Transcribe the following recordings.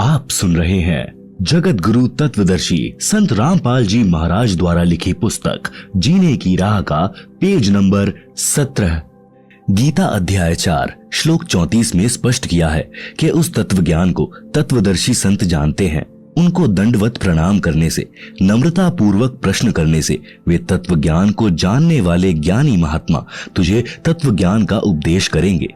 आप सुन रहे हैं जगत गुरु तत्वदर्शी संत रामपाल जी महाराज द्वारा लिखी पुस्तक जीने की राह का पेज नंबर 17। गीता अध्याय 4 श्लोक 34 में स्पष्ट किया है कि उस तत्व ज्ञान को तत्वदर्शी संत जानते हैं। उनको दंडवत प्रणाम करने से, नम्रता पूर्वक प्रश्न करने से वे तत्व ज्ञान को जानने वाले ज्ञानी महात्मा तुझे तत्व ज्ञान का उपदेश करेंगे।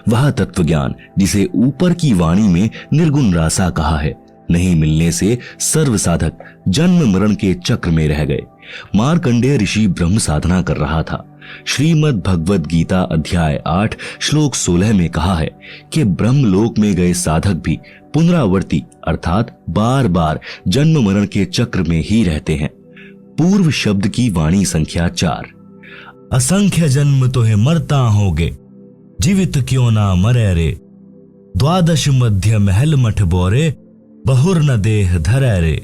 वह तत्व ज्ञान जिसे ऊपर की वाणी में निर्गुण रासा कहा है, नहीं मिलने से सर्व साधक जन्म मरण के चक्र में रह गए। मार्कंडेय ऋषि ब्रह्म साधना कर रहा था। श्रीमद् भगवद गीता अध्याय 8 श्लोक 16 में कहा है कि ब्रह्मलोक में गए साधक भी पुनरावर्ती अर्थात बार बार जन्म मरण के चक्र में ही रहते हैं। पूर्व शब्द की वाणी संख्या 4। असंख्य जन्म तो है मरता होगे, जीवित क्यों ना मरे रे। द्वादश मध्य महल मठ बोरे, बहुर न देह धरे रे।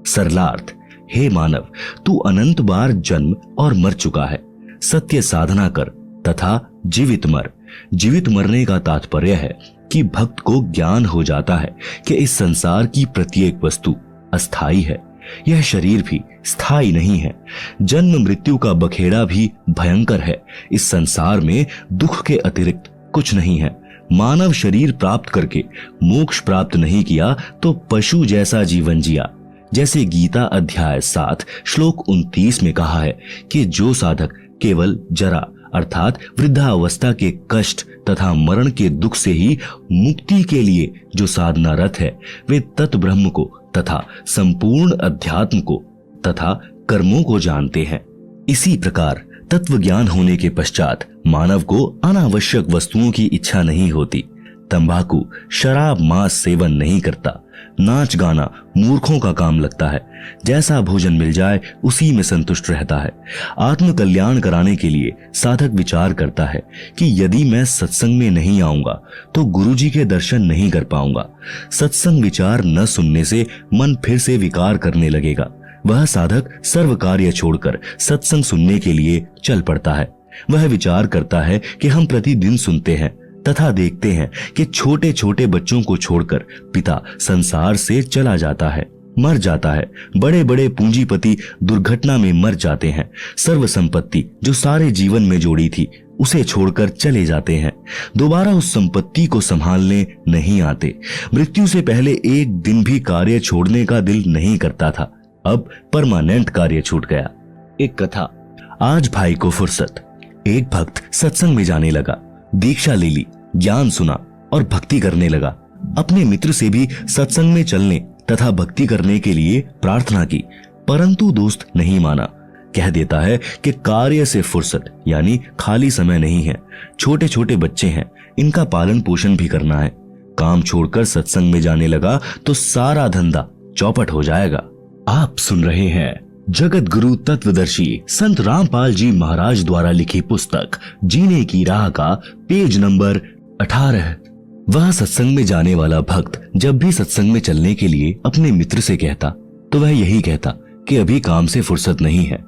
सरलार्थ, हे मानव, तू अनंत बार जन्म और मर चुका है। सत्य साधना कर तथा जीवित मर। जीवित मरने का तात्पर्य है कि भक्त को ज्ञान हो जाता है कि इस संसार की प्रत्येक वस्तु अस्थाई है, यह शरीर भी स्थायी नहीं है। जन्म मृत्यु का बखेड़ा भी भयंकर है। इस संसार में दुख के अतिरिक्त कुछ नहीं है। मानव शरीर प्राप्त करके मोक्ष प्राप्त नहीं किया तो पशु जैसा जीवन जिया। जैसे गीता अध्याय 7 श्लोक 29 में कहा है कि जो साधक केवल जरा अर्थात वृद्धावस्था के कष्ट तथा मरण के दुख से ही मुक्ति के लिए जो साधना रत है, वे तत्ब्रह्म को तथा संपूर्ण अध्यात्म को तथा कर्मों को जानते हैं। इसी प्रकार तत्व ज्ञान होने के पश्चात मानव को अनावश्यक वस्तुओं की इच्छा नहीं होती। तंबाकू, शराब, मांस सेवन नहीं करता। नाच गाना मूर्खों का काम लगता है। जैसा भोजन मिल जाए उसी में संतुष्ट रहता है। आत्म कल्याण कराने के लिए साधक विचार करता है कि यदि मैं सत्संग में नहीं आऊंगा तो गुरुजी के दर्शन नहीं कर पाऊंगा। सत्संग विचार न सुनने से मन फिर से विकार करने लगेगा। वह साधक सर्व कार्य छोड़कर सत्संग सुनने के लिए चल पड़ता है। वह विचार करता है कि हम प्रतिदिन सुनते हैं तथा देखते हैं कि छोटे छोटे बच्चों को छोड़कर पिता संसार से चला जाता है, मर जाता है। बड़े बड़े पूंजीपति दुर्घटना में मर जाते हैं। सर्व संपत्ति जो सारे जीवन में जोड़ी थी उसे छोड़कर चले जाते हैं। दोबारा उस संपत्ति को संभालने नहीं आते। मृत्यु से पहले एक दिन भी कार्य छोड़ने का दिल नहीं करता था, अब परमानेंट कार्य छूट गया। एक कथा। आज भाई को फुर्सत। एक भक्त सत्संग में जाने लगा, दीक्षा ले ली, ज्ञान सुना और भक्ति करने लगा। अपने मित्र से भी सत्संग में चलने तथा भक्ति करने के लिए प्रार्थना की, परंतु दोस्त नहीं माना। कह देता है कि कार्य से फुर्सत यानी खाली समय नहीं है। छोटे छोटे बच्चे हैं, इनका पालन पोषण भी करना है। काम छोड़कर सत्संग में जाने लगा तो सारा धंधा चौपट हो जाएगा। आप सुन रहे हैं जगत गुरु तत्वदर्शी संत रामपाल जी महाराज द्वारा लिखी पुस्तक जीने की राह का पेज नंबर 18। वह सत्संग में जाने वाला भक्त जब भी सत्संग में चलने के लिए अपने मित्र से कहता तो वह यही कहता कि अभी काम से फुर्सत नहीं है।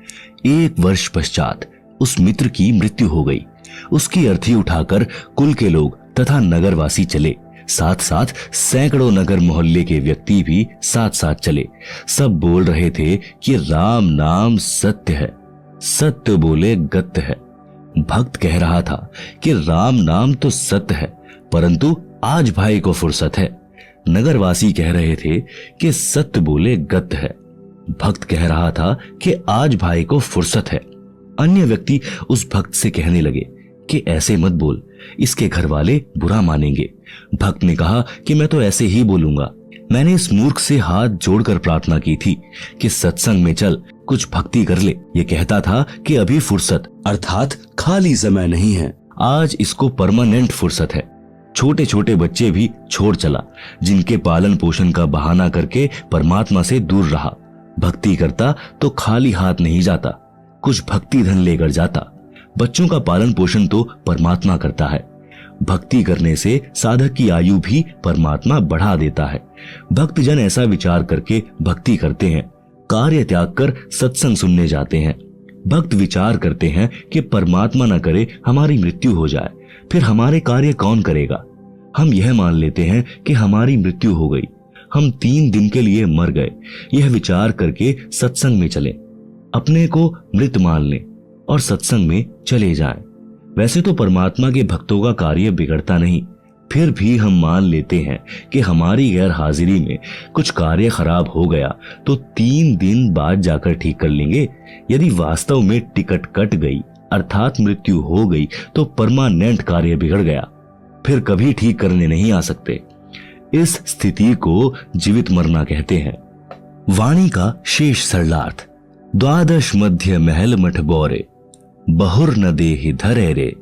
1 वर्ष पश्चात उस मित्र की मृत्यु हो गई। उसकी अर्थी उठाकर कुल के लोग तथा नगरवासी चले। साथ साथ सैकड़ों नगर मोहल्ले के व्यक्ति भी साथ साथ चले। सब बोल रहे थे कि राम नाम सत्य है, सत्य बोले गत्य है। भक्त कह रहा था कि राम नाम तो सत्य है, परंतु आज भाई को फुर्सत है। नगरवासी कह रहे थे कि सत्य बोले गत्य है। भक्त कह रहा था कि आज भाई को फुर्सत है। अन्य व्यक्ति उस भक्त से कहने लगे कि ऐसे मत बोल, इसके घर वाले बुरा मानेंगे। भक्त ने कहा कि मैं तो ऐसे ही बोलूंगा। मैंने इस मूर्ख से हाथ जोड़कर प्रार्थना की थी कि सत्संग में चल, कुछ भक्ति कर ले। ये कहता था कि अभी फुर्सत अर्थात खाली समय नहीं है, आज इसको परमानेंट फुर्सत है। छोटे छोटे बच्चे भी छोड़ चला, जिनके पालन पोषण का बहाना करके परमात्मा से दूर रहा। भक्ति करता तो खाली हाथ नहीं जाता, कुछ भक्ति धन लेकर जाता। बच्चों का पालन पोषण तो परमात्मा करता है। भक्ति करने से साधक की आयु भी परमात्मा बढ़ा देता है। भक्तजन ऐसा विचार करके भक्ति करते हैं, कार्य त्याग कर सत्संग सुनने जाते हैं। भक्त विचार करते हैं कि परमात्मा न करे हमारी मृत्यु हो जाए, फिर हमारे कार्य कौन करेगा। हम यह मान लेते हैं कि हमारी मृत्यु हो गई, हम 3 दिन के लिए मर गए, यह विचार करके सत्संग में चले, अपने को मृत मान लें और सत्संग में चले जाएं। वैसे तो परमात्मा के भक्तों का कार्य बिगड़ता नहीं, फिर भी हम मान लेते हैं कि हमारी गैर हाजिरी में कुछ कार्य खराब हो गया तो 3 दिन बाद जाकर ठीक कर लेंगे। यदि वास्तव में टिकट कट गई अर्थात मृत्यु हो गई तो परमानेंट कार्य बिगड़ गया, फिर कभी ठीक करने नहीं आ सकते। इस स्थिति को जीवित मरना कहते हैं। वाणी का शेष सरलार्थ। द्वादश मध्य महल मठ बोरे, बहुर न देहि धरे रे।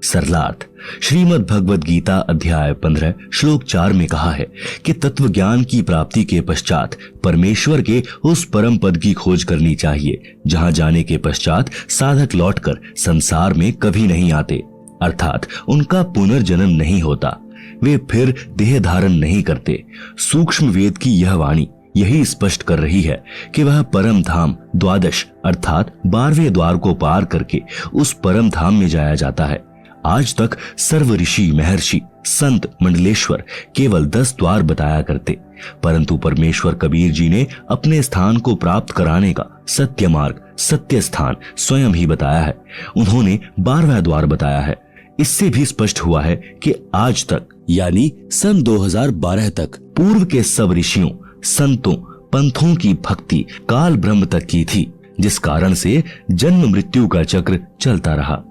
सरलार्थ। श्रीमद् भगवद गीता अध्याय 15 श्लोक 4 में कहा है कि तत्व ज्ञान की प्राप्ति के पश्चात परमेश्वर के उस परम पद की खोज करनी चाहिए जहां जाने के पश्चात साधक लौटकर संसार में कभी नहीं आते, अर्थात उनका पुनर्जन्म नहीं होता, वे फिर देह धारण नहीं करते। सूक्ष्म वेद की यह वाणी यही स्पष्ट कर रही है कि वह परम धाम द्वादश अर्थात 12वें द्वार को पार करके उस परम धाम में जाया जाता है। आज तक सर्व ऋषि महर्षि संत मंडलेश्वर केवल 10 द्वार बताया करते, परंतु परमेश्वर कबीर जी ने अपने स्थान को प्राप्त कराने का सत्य मार्ग सत्य स्थान स्वयं ही बताया है। उन्होंने 12वां द्वार बताया है। इससे भी स्पष्ट हुआ है कि आज तक यानी सन 2012 तक पूर्व के सब ऋषियों संतों पंथों की भक्ति काल ब्रह्म तक की थी, जिस कारण से जन्म मृत्यु का चक्र चलता रहा।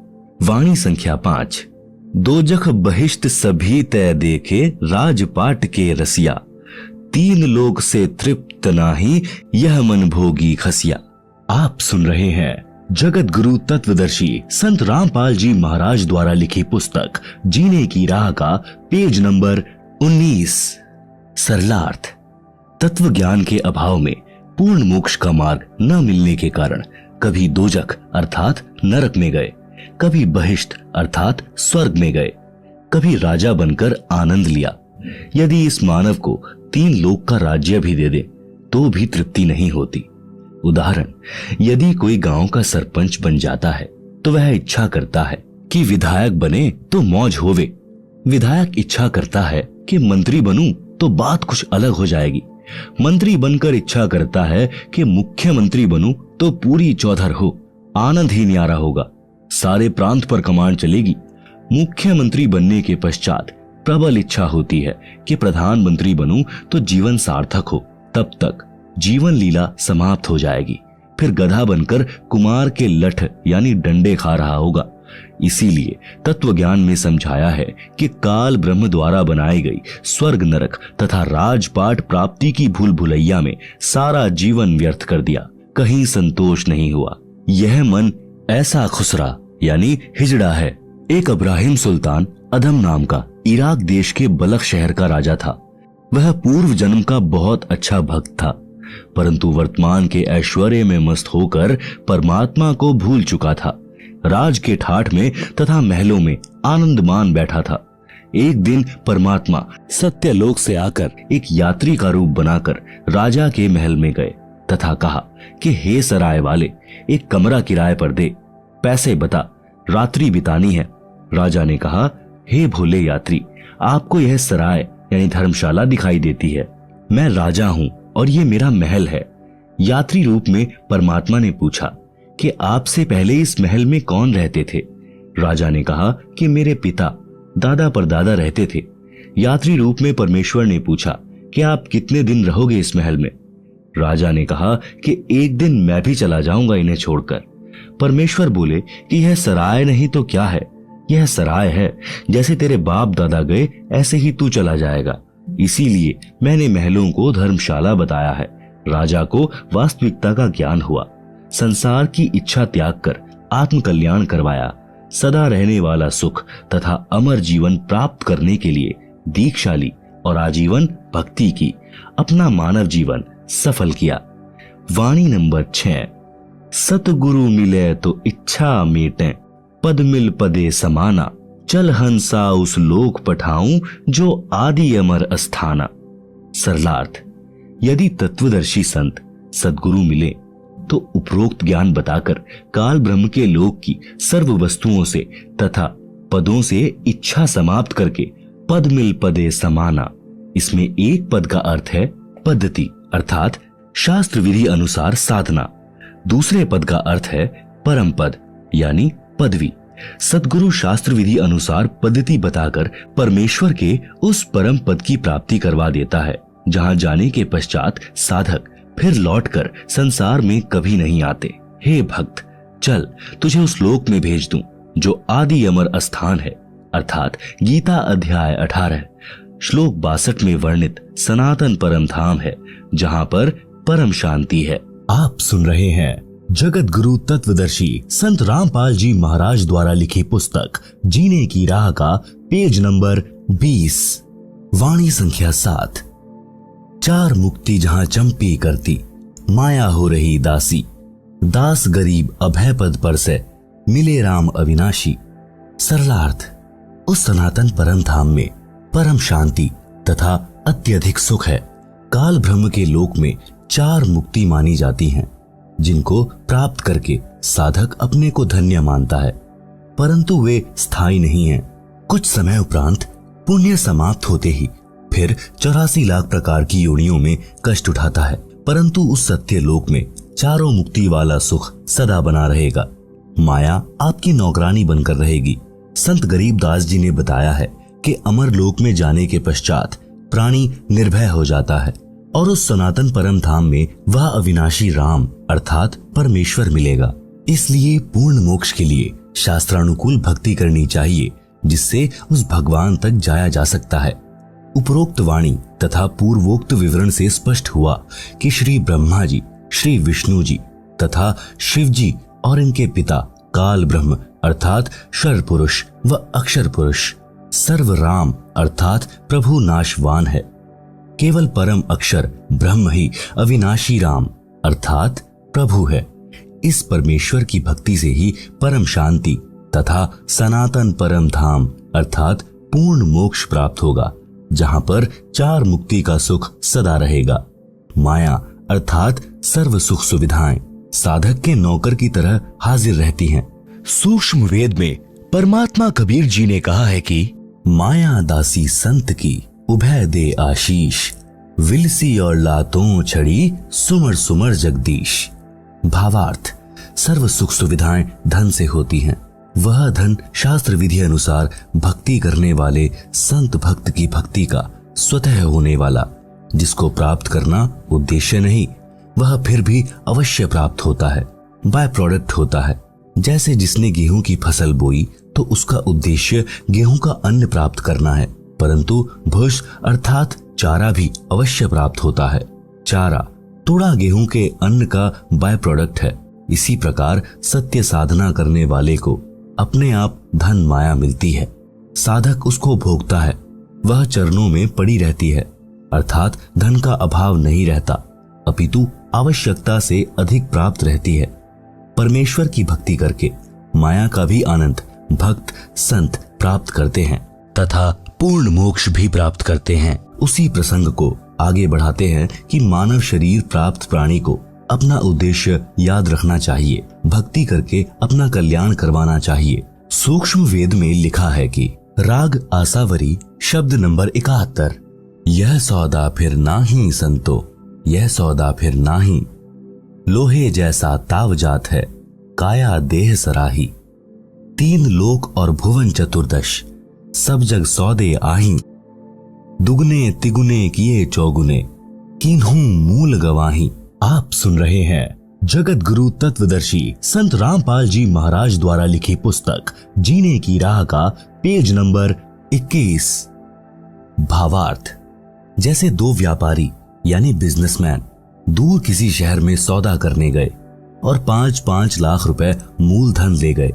वाणी संख्या 5। दोजख बहिष्ट सभी तय देखे राजपाट के रसिया, 3 लोक से तृप्त नाही यह मन भोगी खसिया। आप सुन रहे हैं जगत गुरु तत्वदर्शी संत रामपाल जी महाराज द्वारा लिखी पुस्तक जीने की राह का पेज नंबर 19। सरलार्थ। तत्व ज्ञान के अभाव में पूर्ण मोक्ष का मार्ग न मिलने के कारण कभी दोजख अर्थात नरक में गए, कभी बहिष्ट अर्थात स्वर्ग में गए, कभी राजा बनकर आनंद लिया। यदि इस मानव को 3 लोक का राज्य भी दे दे तो भी तृप्ति नहीं होती। उदाहरण, यदि कोई गांव का सरपंच बन जाता है तो वह इच्छा करता है कि विधायक बने तो मौज होवे, विधायक इच्छा करता है कि मंत्री बनूं तो बात कुछ अलग हो जाएगी, मंत्री बनकर इच्छा करता है कि मुख्यमंत्री बनूं तो पूरी चौधर हो, आनंद ही न्यारा होगा, सारे प्रांत पर कमान चलेगी। मुख्यमंत्री बनने के पश्चात प्रबल इच्छा होती है कि प्रधानमंत्री बनूं तो जीवन सार्थक हो, तब तक जीवन लीला समाप्त हो जाएगी, फिर गधा बनकर कुमार के लठ यानी डंडे खा रहा होगा। इसीलिए तत्व ज्ञान में समझाया है कि काल ब्रह्म द्वारा बनाई गई स्वर्ग नरक तथा राजपाट प्राप्ति की भूल भुलैया में सारा जीवन व्यर्थ कर दिया, कहीं संतोष नहीं हुआ। यह मन ऐसा खुसरा यानी हिजड़ा है। एक इब्राहिम सुल्तान अदम नाम का इराक देश के बलख शहर का राजा था। वह पूर्व जन्म का बहुत अच्छा भक्त था, परंतु वर्तमान के ऐश्वर्य में मस्त होकर परमात्मा को भूल चुका था। राज के ठाठ में तथा महलों में आनंद मान बैठा था। एक दिन परमात्मा सत्यलोक से आकर एक यात्री का रूप बनाकर राजा के महल में गए तथा कहा कि हे सराय वाले, एक कमरा किराए पर दे, पैसे बता, रात्रि बितानी है। राजा ने कहा, हे भोले यात्री, आपको यह सराय यानी धर्मशाला दिखाई देती है, मैं राजा हूं और ये मेरा महल है। यात्री रूप में परमात्मा ने पूछा कि आपसे पहले इस महल में कौन रहते थे? राजा ने कहा कि मेरे पिता दादा परदादा रहते थे। यात्री रूप में परमेश्वर ने पूछा कि आप कितने दिन रहोगे इस महल में? राजा ने कहा कि एक दिन मैं भी चला जाऊंगा इन्हें छोड़कर। परमेश्वर बोले कि यह सराय नहीं तो क्या है, यह सराय है, जैसे तेरे बाप दादा गए ऐसे ही तू चला जाएगा, इसीलिए मैंने महलों को धर्मशाला बताया है। राजा को वास्तविकता का ज्ञान हुआ, संसार की इच्छा त्याग कर आत्म कल्याण करवाया, सदा रहने वाला सुख तथा अमर जीवन प्राप्त करने के लिए दीक्षा ली और आजीवन भक्ति की, अपना मानव जीवन सफल किया। वाणी नंबर 6। सतगुरु मिले तो इच्छा मेटे, पद मिल पदे समाना, चल हंसा उस लोक पठाऊं जो आदि अमर अस्थाना। सरलार्थ। यदि तत्वदर्शी संत सद्गुरु मिले तो उपरोक्त ज्ञान बताकर काल ब्रह्म के लोक की सर्व वस्तुओं से तथा पदों से इच्छा समाप्त करके पद मिल पदे समाना इसमें एक पद का अर्थ है पद्धति अर्थात शास्त्र विधि अनुसार साधना। दूसरे पद का अर्थ है परम पद यानी पदवी। सद्गुरु शास्त्र विधि अनुसार पद्धति बताकर परमेश्वर के उस परम पद की प्राप्ति करवा देता है जहां जाने के पश्चात साधक फिर लौटकर संसार में कभी नहीं आते। हे भक्त, चल तुझे उस लोक में भेज दूं जो आदि अमर स्थान है अर्थात गीता अध्याय 18 श्लोक 62 में वर्णित सनातन परम धाम है जहां पर परम शांति है। आप सुन रहे हैं जगत गुरु तत्वदर्शी संत रामपाल जी महाराज द्वारा लिखी पुस्तक जीने की राह का पेज नंबर 20, वाणी संख्या 7। चार मुक्ति जहां चंपी करती, माया हो रही दासी, दास गरीब अभय पद पर से मिले राम अविनाशी। सरलार्थ, उस सनातन परम धाम में परम शांति तथा अत्यधिक सुख है। काल ब्रह्म के लोक में चार मुक्ति मानी जाती हैं जिनको प्राप्त करके साधक अपने को धन्य मानता है, परंतु वे स्थायी नहीं हैं। कुछ समय उपरांत पुण्य समाप्त होते ही फिर 84 लाख प्रकार की योनियों में कष्ट उठाता है, परंतु उस सत्य लोक में चारों मुक्ति वाला सुख सदा बना रहेगा। माया आपकी नौकरानी बनकर रहेगी। संत गरीबदास जी ने बताया है कि अमर लोक में जाने के पश्चात प्राणी निर्भय हो जाता है और उस सनातन परम धाम में वह अविनाशी राम अर्थात परमेश्वर मिलेगा। इसलिए पूर्ण मोक्ष के लिए शास्त्रानुकूल भक्ति करनी चाहिए जिससे उस भगवान तक जाया जा सकता है। उपरोक्त वाणी तथा पूर्वोक्त विवरण से स्पष्ट हुआ कि श्री ब्रह्मा जी, श्री विष्णु जी तथा शिव जी और इनके पिता काल ब्रह्म अर्थात शर पुरुष व अक्षर पुरुष सर्व राम अर्थात प्रभु नाशवान है। केवल परम अक्षर ब्रह्म ही अविनाशी राम अर्थात प्रभु है। इस परमेश्वर की भक्ति से ही परम शांति तथा सनातन परम धाम अर्थात पूर्ण मोक्ष प्राप्त होगा जहां पर चार मुक्ति का सुख सदा रहेगा। माया अर्थात सर्व सुख सुविधाएं साधक के नौकर की तरह हाजिर रहती हैं। सूक्ष्म वेद में परमात्मा कबीर जी ने कहा है कि माया दासी संत की उभय दे आशीष, विलसी और लातों छड़ी सुमर सुमर जगदीश। भावार्थ, सर्व सुख सुविधाएं धन से होती हैं। वह धन शास्त्र विधि अनुसार भक्ति करने वाले संत भक्त की भक्ति का स्वतः होने वाला, जिसको प्राप्त करना उद्देश्य नहीं, वह फिर भी अवश्य प्राप्त होता है, बाय प्रोडक्ट होता है। जैसे जिसने गेहूं की फसल बोई तो उसका उद्देश्य गेहूं का अन्न प्राप्त करना है, परंतु भूष अर्थात चारा भी अवश्य प्राप्त होता है। चारा तोड़ा गेहूं के अन्न का बाय प्रोडक्ट है। इसी प्रकार सत्य साधना करने वाले को अपने आप धन माया मिलती है, साधक उसको भोगता है, वह चरणों में पड़ी रहती है, अर्थात धन का अभाव नहीं रहता, अपितु आवश्यकता से अधिक प्राप्त रहती है। परमेश्वर की भक्ति करके माया का भी आनंद भक्त संत प्राप्त करते हैं तथा पूर्ण मोक्ष भी प्राप्त करते हैं। उसी प्रसंग को आगे बढ़ाते हैं कि मानव शरीर प्राप्त प्राणी को अपना उद्देश्य याद रखना चाहिए, भक्ति करके अपना कल्याण करवाना चाहिए। सूक्ष्म वेद में लिखा है कि राग आसावरी शब्द नंबर 71, यह सौदा फिर नाही संतो, यह सौदा फिर नाही, लोहे जैसा ताव जात है, काया देह सराही। तीन लोक और भुवन चतुर्दश, सब जग सौदे आही, दुगने तिगुने किए चौगुने, किन्हू मूल गवाही। आप सुन रहे हैं जगत गुरु तत्वदर्शी संत रामपाल जी महाराज द्वारा लिखी पुस्तक जीने की राह का पेज नंबर 21। भावार्थ, जैसे दो व्यापारी यानी बिजनेसमैन दूर किसी शहर में सौदा करने गए और 5-5 लाख रुपए मूलधन ले गए।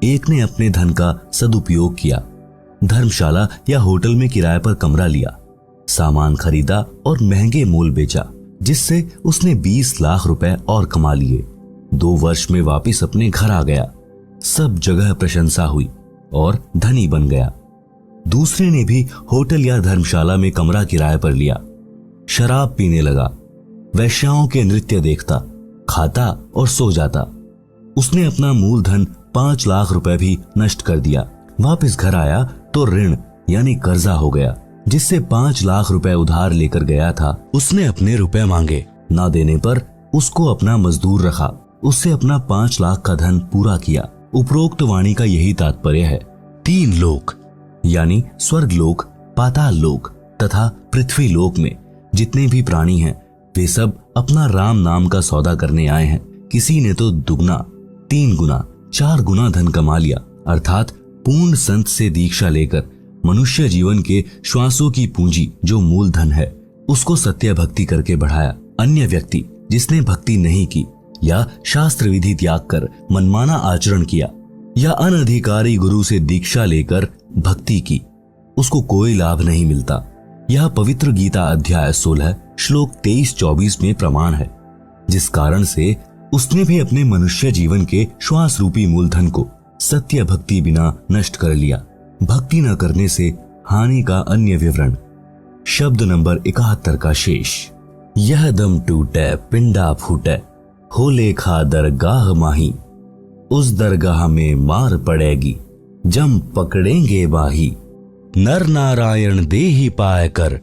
एक ने अपने धन का सदुपयोग किया, धर्मशाला या होटल में किराए पर कमरा लिया, सामान खरीदा और महंगे मोल बेचा, जिससे उसने 20 लाख रुपए और कमा लिए। 2 वर्ष में वापिस अपने घर आ गया, सब जगह प्रशंसा हुई और धनी बन गया। दूसरे ने भी होटल या धर्मशाला में कमरा किराए पर लिया, शराब पीने लगा, वैश्याओं के नृत्य देखता, खाता और सो जाता। उसने अपना मूलधन 5 लाख रुपए भी नष्ट कर दिया। वापस घर आया तो ऋण यानी कर्जा हो गया, जिससे 5 लाख रुपए उधार लेकर गया था, उसने अपने रुपए मांगे। ना देने पर उसको अपना मजदूर रखा, उससे अपना 5 लाख का धन पूरा किया। उपरोक्त वाणी का यही तात्पर्य है। 3 लोक यानी स्वर्ग लोक, पाताल लोक तथा पृथ्वी लोक में जितने भी प्राणी हैं वे सब अपना राम नाम का सौदा करने आए हैं। किसी ने तो दुगना, 3 गुना, 4 गुना धन कमा लिया, अर्थात पूर्ण संत से दीक्षा लेकर मनुष्य जीवन के श्वासों की पूंजी जो मूल धन है उसको सत्य भक्ति करके बढ़ाया। अन्य व्यक्ति जिसने भक्ति नहीं की या शास्त्र विधि त्याग कर मनमाना आचरण किया या अनधिकारी गुरु से दीक्षा लेकर भक्ति की, उसको कोई लाभ नहीं मिलता। यह पवित्र गीता अध्याय 16 श्लोक 23-24 में प्रमाण है, जिस कारण से उसने भी अपने मनुष्य जीवन के श्वास रूपी मूलधन को सत्य भक्ति बिना नष्ट कर लिया। भक्ति न करने से हानि का अन्य विवरण। शब्द नंबर 71 का शेष। यह दम टूटे पिंडा फूटे, हो लेखा दरगाह माही, उस दरगाह में मार पड़ेगी, जम पकड़ेंगे बाही। नर नारायण देही पाए कर,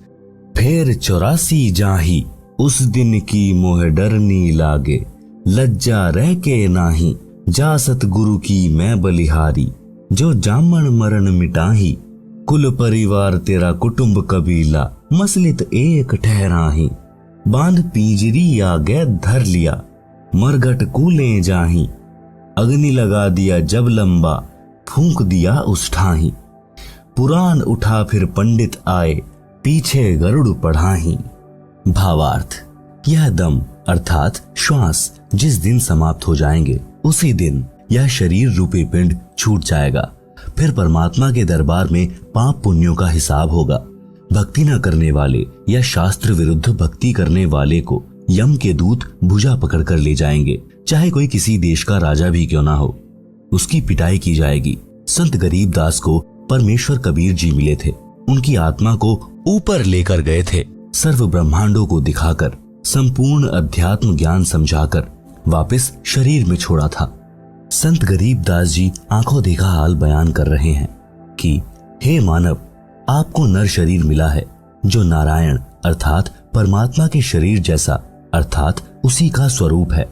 फेर 84 जाही, उस दिन की मोह डरनी लागे, लज्जा रह के नाही। जा सतगुरु की मैं बलिहारी, जो जामन मरण मिटाही, कुल परिवार तेरा कुटुंब कबीला, मसलित एक ठहराही। बांध पिंजरी आगे धर लिया, मरघट कूले जाही, अग्नि लगा दिया जब लंबा, फूंक दिया उस ठाही। पुराण उठा फिर पंडित आए, पीछे गरुड़ पढ़ाही। भावार्थ, यह दम अर्थात श्वास जिस दिन समाप्त हो जाएंगे उसी दिन यह शरीर रूपी पिंड छूट जाएगा। फिर परमात्मा के दरबार में पाप पुण्यों का हिसाब होगा। भक्ति न करने वाले या शास्त्र विरुद्ध भक्ति करने वाले को यम के दूत भुजा पकड़कर ले जाएंगे, चाहे कोई किसी देश का राजा भी क्यों ना हो। उसकी पिटाई की जाएगी। संत गरीबदास को परमेश्वर कबीर जी मिले थे, उनकी आत्मा को ऊपर लेकर गए थे। सर्व ब्रह्मांडों को दिखाकर, संपूर्ण अध्यात्म ज्ञान समझाकर वापस शरीर में छोड़ा था। संत गरीबदास जी आंखों देखा हाल बयान कर रहे हैं कि हे मानव, आपको नर शरीर मिला है जो नारायण अर्थात परमात्मा के शरीर जैसा अर्थात उसी का स्वरूप है।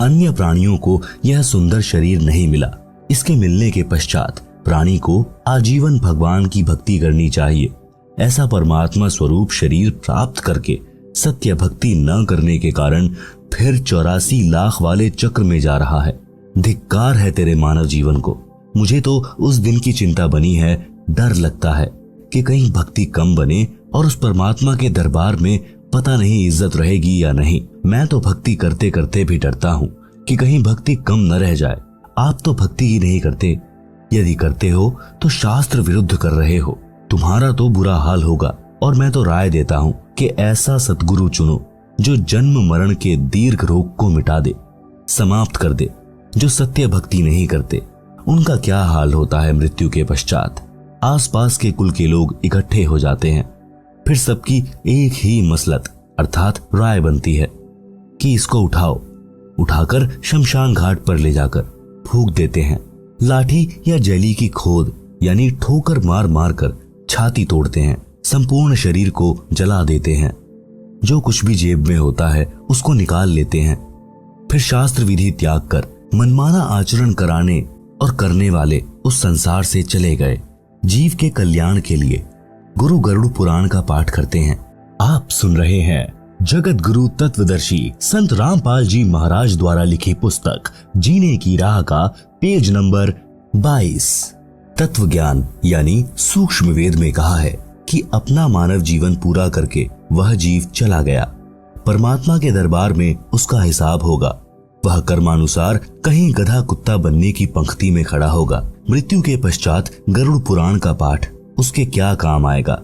अन्य प्राणियों को यह सुंदर शरीर नहीं मिला। इसके मिलने के पश्चात प्राणी को आजीवन भगवान की भक्ति करनी चाहिए। ऐसा परमात्मा स्वरूप शरीर प्राप्त करके सत्य भक्ति न करने के कारण फिर 84 लाख वाले चक्र में जा रहा है। धिक्कार है तेरे मानव जीवन को। मुझे तो उस दिन की चिंता बनी है। डर लगता है कि कहीं भक्ति कम बने और उस परमात्मा के दरबार में पता नहीं इज्जत रहेगी या नहीं। मैं तो भक्ति करते करते भी डरता हूँ कि कहीं भक्ति कम न रह जाए। आप तो भक्ति ही नहीं करते, यदि करते हो तो शास्त्र विरुद्ध कर रहे हो। तुम्हारा तो बुरा हाल होगा। और मैं तो राय देता हूँ कि ऐसा सतगुरु चुनो जो जन्म मरण के दीर्घ रोग को मिटा दे, समाप्त कर दे। जो सत्य भक्ति नहीं करते उनका क्या हाल होता है मृत्यु के पश्चात। आसपास के कुल के लोग इकट्ठे हो जाते हैं, फिर सबकी एक ही मसलत अर्थात राय बनती है कि इसको उठाओ। उठाकर शमशान घाट पर ले जाकर फूंक देते हैं। लाठी या जली की खोद यानी ठोकर मार मार कर छाती तोड़ते हैं। संपूर्ण शरीर को जला देते हैं। जो कुछ भी जेब में होता है उसको निकाल लेते हैं। फिर शास्त्र विधि त्याग कर मनमाना आचरण कराने और करने वाले उस संसार से चले गए। जीव के कल्याण के लिए गुरु गरुड़ पुराण का पाठ करते हैं। आप सुन रहे हैं जगत गुरु तत्वदर्शी संत रामपाल जी महाराज द्वारा लिखी पुस्तक जीने की राह का पेज नंबर 22। तत्व ज्ञान यानी सूक्ष्म वेद में कहा है कि अपना मानव जीवन पूरा करके वह जीव चला गया। परमात्मा के दरबार में उसका हिसाब होगा। वह कर्मानुसार कहीं गधा कुत्ता बनने की पंक्ति में खड़ा होगा। मृत्यु के पश्चात गरुड़ पुराण का पाठ उसके क्या काम आएगा।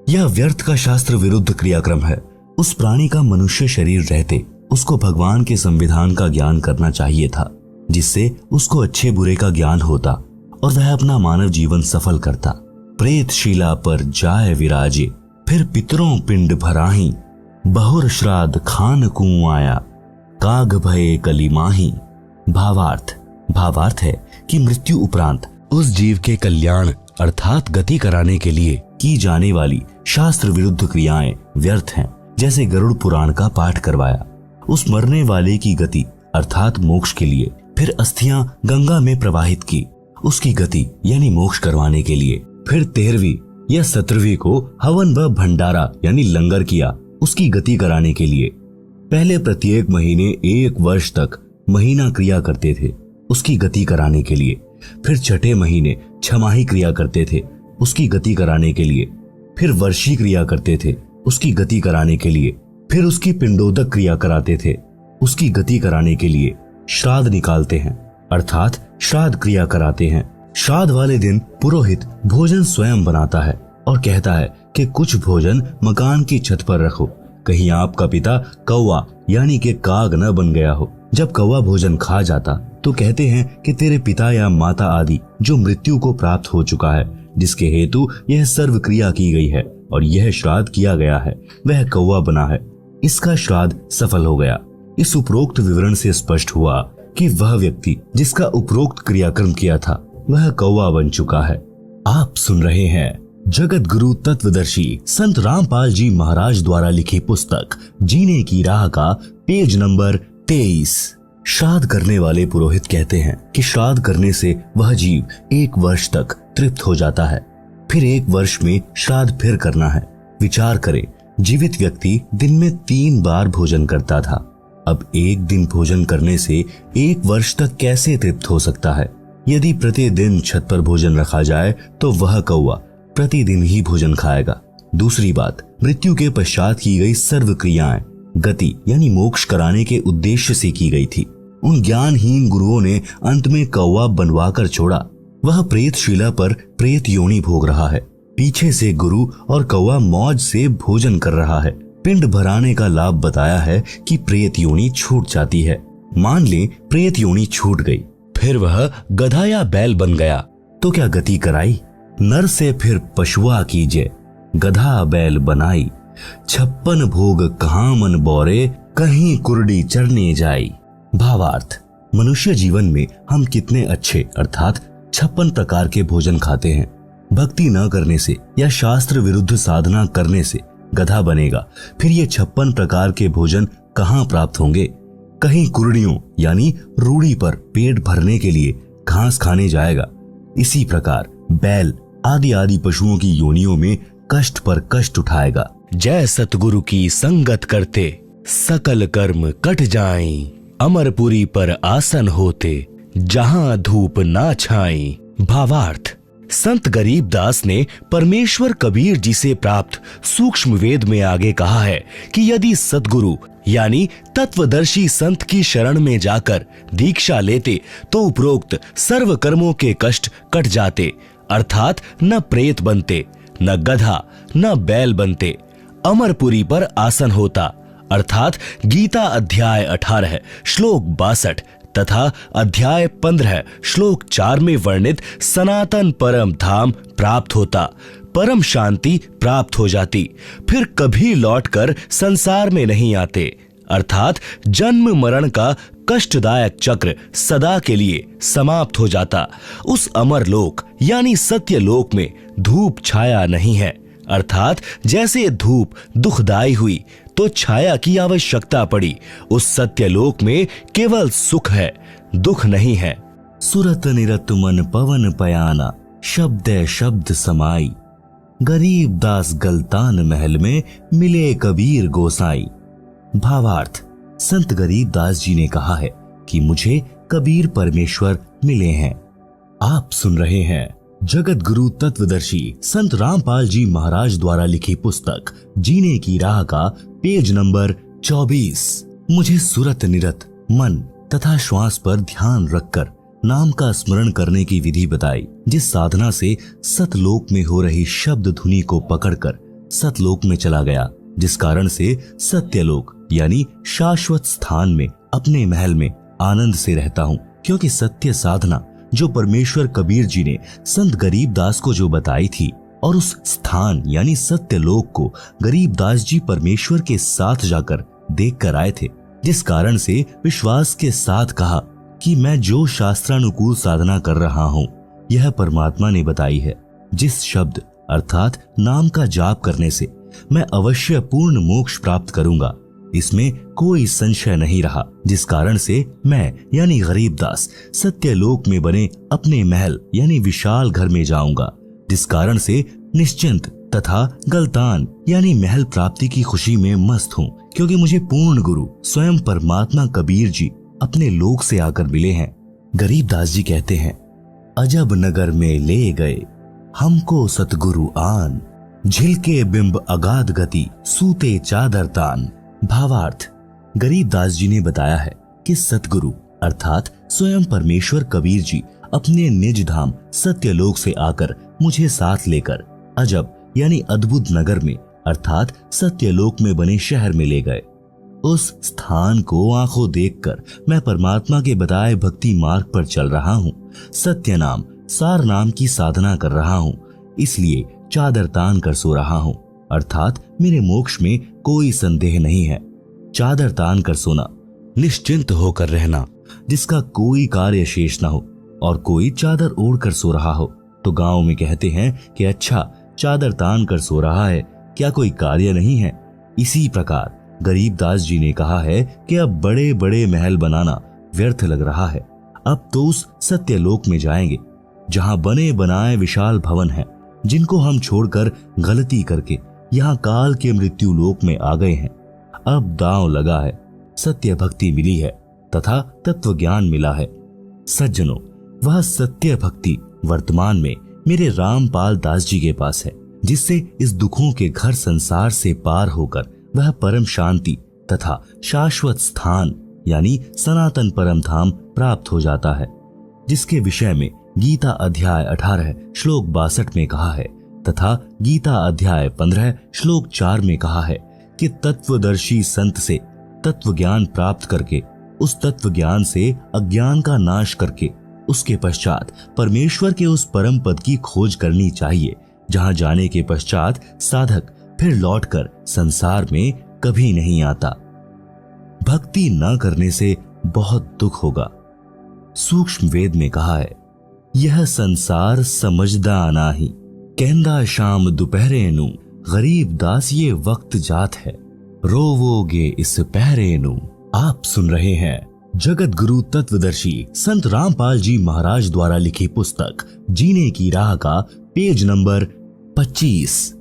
यह व्यर्थ का शास्त्र विरुद्ध क्रियाक्रम है। उस प्राणी का मनुष्य शरीर रहते उसको भगवान के संविधान का ज्ञान करना चाहिए था, जिससे उसको अच्छे बुरे का ज्ञान होता और वह अपना मानव जीवन सफल करता। प्रेत शिला पर जाय विराजे, फिर पितरों पिंड भराही, बहुर श्राद्ध खान कुआं आया, काग भये कलिमाही। भावार्थ है कि मृत्यु उपरांत उस जीव के कल्याण अर्थात गति कराने के लिए की जाने वाली शास्त्र विरुद्ध क्रियाएं व्यर्थ हैं, जैसे गरुड़ पुराण का पाठ करवाया। उस मरने वाले की गति अर्थात मोक्ष के लिए फिर अस्थियां गंगा में प्रवाहित की, उसकी गति यानी मोक्ष करवाने के लिए फिर 13वीं या 17वीं को हवन व भंडारा यानी लंगर किया, उसकी गति कराने के लिए। पहले प्रत्येक महीने 1 वर्ष तक महीना क्रिया करते थे, उसकी गति कराने के लिए। फिर छठे महीने छमाही क्रिया करते थे, उसकी गति कराने के लिए। फिर वर्षी क्रिया करते थे, उसकी गति कराने के लिए। फिर उसकी पिंडोदक क्रिया कराते थे, उसकी गति कराने के लिए। श्राद्ध निकालते हैं अर्थात श्राद्ध क्रिया कराते हैं। श्राद्ध वाले दिन पुरोहित भोजन स्वयं बनाता है और कहता है कि कुछ भोजन मकान की छत पर रखो, कहीं आपका पिता कौवा यानी कि काग न बन गया हो। जब कौवा भोजन खा जाता तो कहते हैं कि तेरे पिता या माता आदि जो मृत्यु को प्राप्त हो चुका है, जिसके हेतु यह सर्व क्रिया की गई है और यह श्राद्ध किया गया है, वह कौवा बना है, इसका श्राद्ध सफल हो गया। इस उपरोक्त विवरण से स्पष्ट हुआ कि वह व्यक्ति जिसका उपरोक्त क्रियाक्रम किया था वह कौवा बन चुका है। आप सुन रहे हैं जगत गुरु तत्वदर्शी संत रामपाल जी महाराज द्वारा लिखी पुस्तक जीने की राह का पेज नंबर 23। श्राद्ध करने वाले पुरोहित कहते हैं कि श्राद्ध करने से वह जीव 1 वर्ष तक तृप्त हो जाता है, फिर 1 वर्ष में श्राद्ध फिर करना है। विचार करें, जीवित व्यक्ति दिन में 3 बार भोजन करता था, अब 1 दिन भोजन करने से 1 वर्ष तक कैसे तृप्त हो सकता है? यदि प्रतिदिन छत पर भोजन रखा जाए तो वह कौवा प्रतिदिन ही भोजन खाएगा। दूसरी बात, मृत्यु के पश्चात की गई सर्व क्रियाएं गति यानी मोक्ष कराने के उद्देश्य से की गई थी। उन ज्ञानहीन गुरुओं ने अंत में कौवा बनवाकर छोड़ा। वह प्रेतशिला पर प्रेत योनि भोग रहा है। पीछे से गुरु और कौवा मौज से भोजन कर रहा है। पिंड भराने का लाभ बताया है कि प्रेत योनि छूट जाती है। मान ले प्रेत योनि छूट गई, फिर वह गधा या बैल बन गया तो क्या गति कराई? नर से फिर पशुआ कीजिए, गधा बैल बनाई, 56 भोग कहाँ मन बोरे, कहीं कुरडी चरने जाई। भावार्थ, मनुष्य जीवन में हम कितने अच्छे अर्थात 56 प्रकार के भोजन खाते हैं। भक्ति न करने से या शास्त्र विरुद्ध साधना करने से गधा बनेगा, फिर ये 56 प्रकार के भोजन कहाँ प्राप्त होंगे? कहीं कुरडियों यानी रूढ़ी पर पेट भरने के लिए घास खाने जाएगा। इसी प्रकार बैल आदि पशुओं की योनियों में कष्ट पर कष्ट उठाएगा। जय सतगुरु की संगत करते सकल कर्म कट जाएं, अमरपुरी पर आसन होते जहां धूप ना छाई। भावार्थ, संत गरीबदास ने परमेश्वर कबीर जी से प्राप्त सूक्ष्म वेद में आगे कहा है कि यदि सतगुरु यानी तत्वदर्शी संत की शरण में जाकर दीक्षा लेते तो उपरोक्त सर्व कर्मों के कष्ट कट जाते, अर्थात न प्रेत बनते, न गधा, न बैल बनते, अमरपुरी पर आसन होता, अर्थात गीता अध्याय 18 श्लोक 62 तथा अध्याय 15 श्लोक 4 में वर्णित सनातन परम धाम प्राप्त होता, परम शांति प्राप्त हो जाती, फिर कभी लौटकर संसार में नहीं आते, अर्थात जन्म मरण का कष्टदायक चक्र सदा के लिए समाप्त हो जाता। उस अमर लोक यानी सत्य लोक में धूप छाया नहीं है, अर्थात जैसे धूप दुखदायी हुई तो छाया की आवश्यकता पड़ी, उस सत्यलोक में केवल सुख है, दुख नहीं है। सुरत निरत मन पवन पयाना, शब्द शब्द समाई, गरीब दास गलतान महल में मिले कबीर गोसाई। भावार्थ, संत गरीब दास जी ने कहा है कि मुझे कबीर परमेश्वर मिले हैं। आप सुन रहे हैं जगत गुरु तत्वदर्शी संत रामपाल जी महाराज द्वारा लिखी पुस्तक जीने की राह का पेज नंबर 24। मुझे सुरत निरत मन तथा श्वास पर ध्यान रखकर नाम का स्मरण करने की विधि बताई, जिस साधना से सतलोक में हो रही शब्द धुनी को पकड़कर सतलोक में चला गया, जिस कारण से सत्यलोक यानी शाश्वत स्थान में अपने महल में आनंद से रहता हूँ। क्योंकि सत्य साधना जो परमेश्वर कबीर जी ने संत गरीबदास को जो बताई थी और उस स्थान यानी सत्यलोक को गरीबदास जी परमेश्वर के साथ जाकर देख कर आए थे, जिस कारण से विश्वास के साथ कहा कि मैं जो शास्त्रानुकूल साधना कर रहा हूँ यह परमात्मा ने बताई है। जिस शब्द अर्थात नाम का जाप करने से मैं अवश्य पूर्ण मोक्ष प्राप्त करूंगा, इसमें कोई संशय नहीं रहा। जिस कारण से मैं यानी गरीबदास सत्यलोक में बने अपने महल यानी विशाल घर में जाऊंगा, जिस कारण से निश्चिंत तथा गलतान यानी महल प्राप्ति की खुशी में मस्त हूँ, क्योंकि मुझे पूर्ण गुरु स्वयं परमात्मा कबीर जी अपने लोक से आकर मिले हैं। गरीबदास जी कहते हैं, अजब नगर में ले गए हमको सतगुरु आन, झिलके बिंब अगाध गति सूते चादर तान। भावार्थ, गरीबदास जी ने बताया है कि सतगुरु अर्थात स्वयं परमेश्वर कबीर जी अपने निज धाम सत्यलोक से आकर मुझे साथ लेकर अजब यानी अद्भुत नगर में अर्थात सत्यलोक में बने शहर में ले गए। उस स्थान को आंखों देखकर मैं परमात्मा के बताए भक्ति मार्ग पर चल रहा हूँ, सत्य नाम सार नाम की साधना कर रहा हूँ, इसलिए चादर तान कर सो रहा हूँ, अर्थात मेरे मोक्ष में कोई संदेह नहीं है। चादर तान कर सोना, निश्चिंत होकर रहना, जिसका कोई कार्य शेष न हो और कोई चादर ओढ़ कर सो रहा हो तो गांव में कहते हैं कि अच्छा चादर तान कर सो रहा है, क्या कोई कार्य नहीं है। इसी प्रकार गरीबदास जी ने कहा है कि अब बड़े बड़े महल बनाना व्यर्थ लग रहा है, अब तो उस सत्यलोक में जाएंगे जहां बने बनाए विशाल भवन हैं, जिनको हम छोड़कर गलती करके यहाँ काल के मृत्यु लोक में आ गए हैं। अब दांव लगा है, सत्य भक्ति मिली है तथा तत्व ज्ञान मिला है। सज्जनों, वह सत्य भक्ति वर्तमान में मेरे रामपाल दास जी के पास है, जिससे इस दुखों के घर संसार से पार होकर वह परम शांति तथा शाश्वत स्थान यानी सनातन परम धाम प्राप्त हो जाता है, जिसके विषय में गीता अध्याय 18 श्लोक 62 में कहा है तथा गीता अध्याय 15 श्लोक 4 में कहा है कि तत्वदर्शी संत से तत्व ज्ञान प्राप्त करके उस तत्व ज्ञान से अज्ञान का नाश करके उसके पश्चात परमेश्वर के उस परम पद की खोज करनी चाहिए, जहां जाने के पश्चात साधक फिर लौटकर संसार में कभी नहीं आता। भक्ति न करने से बहुत दुख होगा। सूक्ष्म वेद में कहा है, यह संसार समझदा नाही, कहंदा शाम दोपहरे नू, गरीब दास ये वक्त जात है, रोवोगे इस पहरे नू। आप सुन रहे हैं जगत गुरु तत्वदर्शी संत रामपाल जी महाराज द्वारा लिखी पुस्तक जीने की राह का पेज नंबर 25।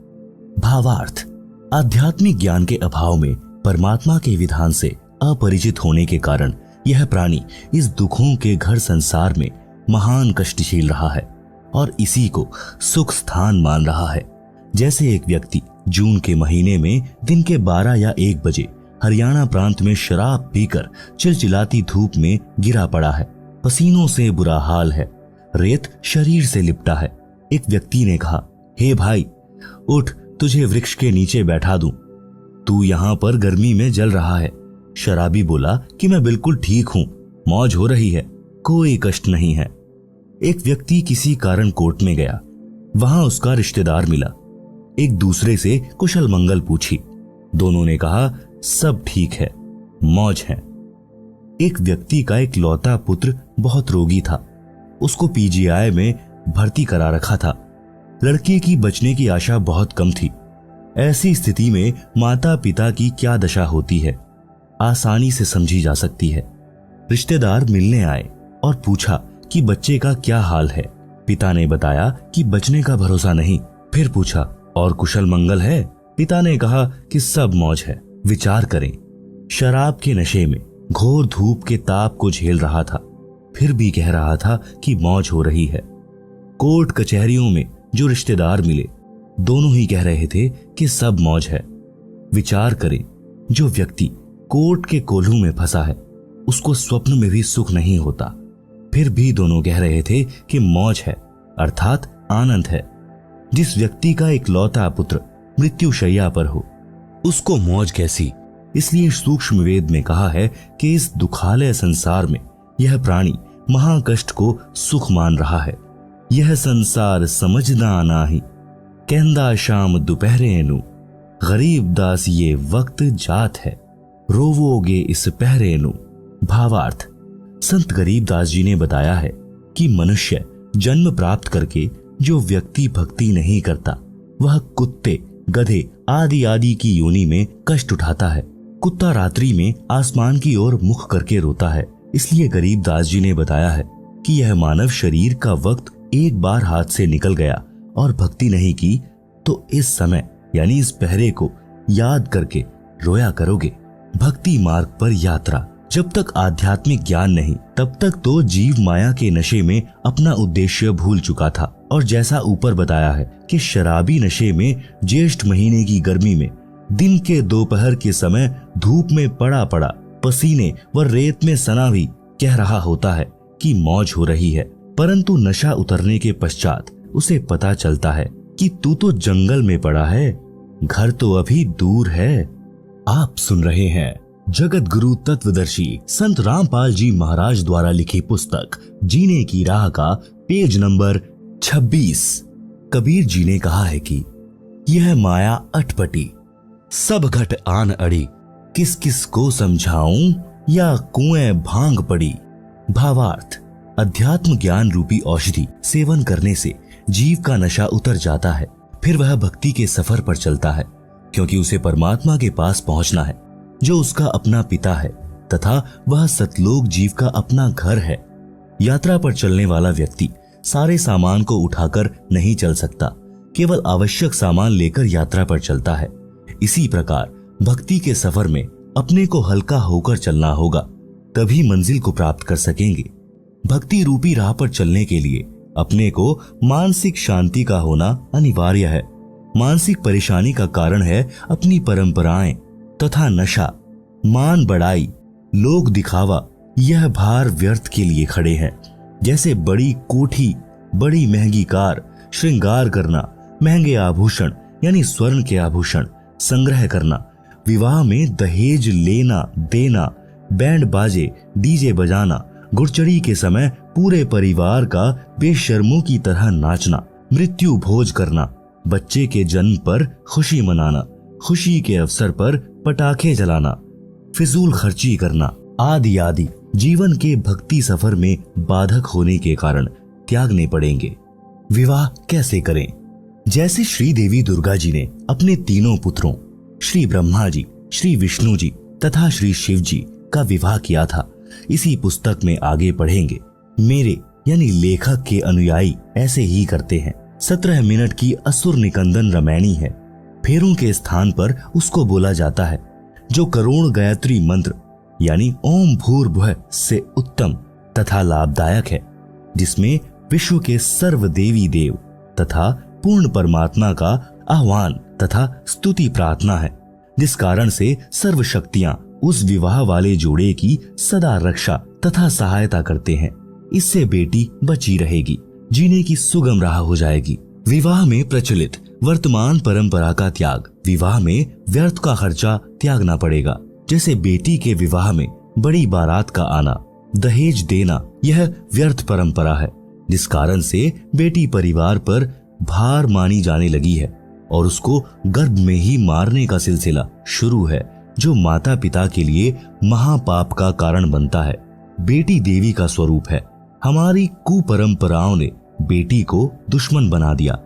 भावार्थ, आध्यात्मिक ज्ञान के अभाव में परमात्मा के विधान से अपरिचित होने के कारण यह प्राणी इस दुखों के घर संसार में महान कष्ट झेल रहा है और इसी को सुख स्थान मान रहा है। जैसे एक व्यक्ति जून के महीने में दिन के 12 या 1 बजे हरियाणा प्रांत में शराब पीकर चिलचिलाती धूप में गिरा पड़ा है, पसीनों से बुरा हाल है, रेत शरीर से लिपटा है। एक व्यक्ति ने कहा, हे भाई उठ, तुझे वृक्ष के नीचे बैठा दूं, तू यहाँ पर गर्मी में जल रहा है। शराबी बोला कि मैं बिल्कुल ठीक हूं, मौज हो रही है, कोई कष्ट नहीं है। एक व्यक्ति किसी कारण कोर्ट में गया, वहां उसका रिश्तेदार मिला, एक दूसरे से कुशल मंगल पूछी। दोनों ने कहा सब ठीक है, मौज है। एक व्यक्ति का एक लौता पुत्र बहुत रोगी था, उसको पीजीआई में भर्ती करा रखा था। लड़के की बचने की आशा बहुत कम थी। ऐसी स्थिति में माता पिता की क्या दशा होती है आसानी से समझी जा सकती है। रिश्तेदार मिलने आए और पूछा कि बच्चे का क्या हाल है। पिता ने बताया कि बचने का भरोसा नहीं। फिर पूछा और कुशल मंगल है। पिता ने कहा कि सब मौज है। विचार करें, शराब के नशे में घोर धूप के ताप को झेल रहा था, फिर भी कह रहा था कि मौज हो रही है। कोर्ट कचहरियों में जो रिश्तेदार मिले, दोनों ही कह रहे थे कि सब मौज है। विचार करें, जो व्यक्ति कोर्ट के कोल्हू में फंसा है, उसको स्वप्न में भी सुख नहीं होता, फिर भी दोनों कह रहे थे कि मौज है, अर्थात आनंद है। जिस व्यक्ति का एक लौता पुत्र मृत्यु शैया पर हो, उसको मौज कैसी। इसलिए सूक्ष्म वेद में कहा है कि इस दुखालय संसार में यह प्राणी महाकष्ट को सुख मान रहा है। यह संसार समझना नाही, कहंदा शाम दोपहरे नू, गरीब दास ये वक्त जात है, रोवोगे इस पहरे नू। भावार्थ, संत गरीब दास जी ने बताया है कि मनुष्य जन्म प्राप्त करके जो व्यक्ति भक्ति नहीं करता, वह कुत्ते, गधे आदि आदि की योनि में कष्ट उठाता है। कुत्ता रात्रि में आसमान की ओर मुख करके रोता है। इसलिए गरीब दास जी ने बताया है कि यह मानव शरीर का वक्त एक बार हाथ से निकल गया और भक्ति नहीं की तो इस समय यानी इस पहरे को याद करके रोया करोगे। भक्ति मार्ग पर यात्रा। जब तक आध्यात्मिक ज्ञान नहीं तब तक तो जीव माया के नशे में अपना उद्देश्य भूल चुका था। और जैसा ऊपर बताया है कि शराबी नशे में ज्येष्ठ महीने की गर्मी में दिन के दोपहर के समय धूप में पड़ा पड़ा पसीने व रेत में सना भी कह रहा होता है कि मौज हो रही है, परंतु नशा उतरने के पश्चात उसे पता चलता है कि तू तो जंगल में पड़ा है, घर तो अभी दूर है। आप सुन रहे हैं जगत गुरु तत्वदर्शी संत रामपाल जी महाराज द्वारा लिखी पुस्तक जीने की राह का पेज नंबर 26। कबीर जी ने कहा है कि यह माया अटपटी, सब घट आन अड़ी, किस किस को समझाऊं या कुएं भांग पड़ी। भावार्थ, अध्यात्म ज्ञान रूपी औषधि सेवन करने से जीव का नशा उतर जाता है। फिर वह भक्ति के सफर पर चलता है, क्योंकि उसे परमात्मा के पास पहुंचना है जो उसका अपना पिता है तथा वह सतलोक जीव का अपना घर है। यात्रा पर चलने वाला व्यक्ति सारे सामान को उठाकर नहीं चल सकता, केवल आवश्यक सामान लेकर यात्रा पर चलता है। इसी प्रकार भक्ति के सफर में अपने को हल्का होकर चलना होगा, तभी मंजिल को प्राप्त कर सकेंगे। भक्ति रूपी राह पर चलने के लिए अपने को मानसिक शांति का होना अनिवार्य है। मानसिक परेशानी का कारण है अपनी परंपराएं तथा नशा, मान बढ़ाई, लोक दिखावा। यह भार व्यर्थ के लिए खड़े हैं। जैसे बड़ी कोठी, बड़ी महंगी कार, श्रृंगार करना, महंगे आभूषण यानी स्वर्ण के आभूषण संग्रह करना, विवाह में दहेज लेना देना, बैंड बाजे डीजे बजाना, गुड़चड़ी के समय पूरे परिवार का बेशर्मों की तरह नाचना, मृत्यु भोज करना, बच्चे के जन्म पर खुशी मनाना, खुशी के अवसर पर पटाखे जलाना, फिजूल खर्ची करना आदि आदि जीवन के भक्ति सफर में बाधक होने के कारण त्यागने पड़ेंगे। विवाह कैसे करें? जैसे श्री देवी दुर्गा जी ने अपने तीनों पुत्रों श्री ब्रह्मा जी, श्री विष्णु जी तथा श्री शिव जी का विवाह किया था, इसी पुस्तक में आगे पढ़ेंगे। मेरे यानी लेखक के अनुयायी ऐसे ही करते हैं। 17 मिनट की असुर निकंदन रामायणी है। फेरों के स्थान पर उसको बोला जाता है, जो करोड़ गायत्री मंत्र यानी ओम भूर्भुवः से उत्तम तथा लाभदायक है, जिसमें विश्व के सर्व देवी देव तथा पूर्ण परमात्मा का आह्वान तथा स्तुति प्रार्थना है, जिस कारण से सर्व शक्तियां उस विवाह वाले जोड़े की सदा रक्षा तथा सहायता करते हैं। इससे बेटी बची रहेगी, जीने की सुगम राह हो जाएगी। विवाह में प्रचलित वर्तमान परंपरा का त्याग, विवाह में व्यर्थ का खर्चा त्यागना पड़ेगा। जैसे बेटी के विवाह में बड़ी बारात का आना, दहेज देना, यह व्यर्थ परंपरा है, जिस कारण से बेटी परिवार पर भार मानी जाने लगी है और उसको गर्भ में ही मारने का सिलसिला शुरू है, जो माता पिता के लिए महापाप का कारण बनता है। बेटी देवी का स्वरूप है। हमारी कुपरंपराओं ने बेटी को दुश्मन बना दिया।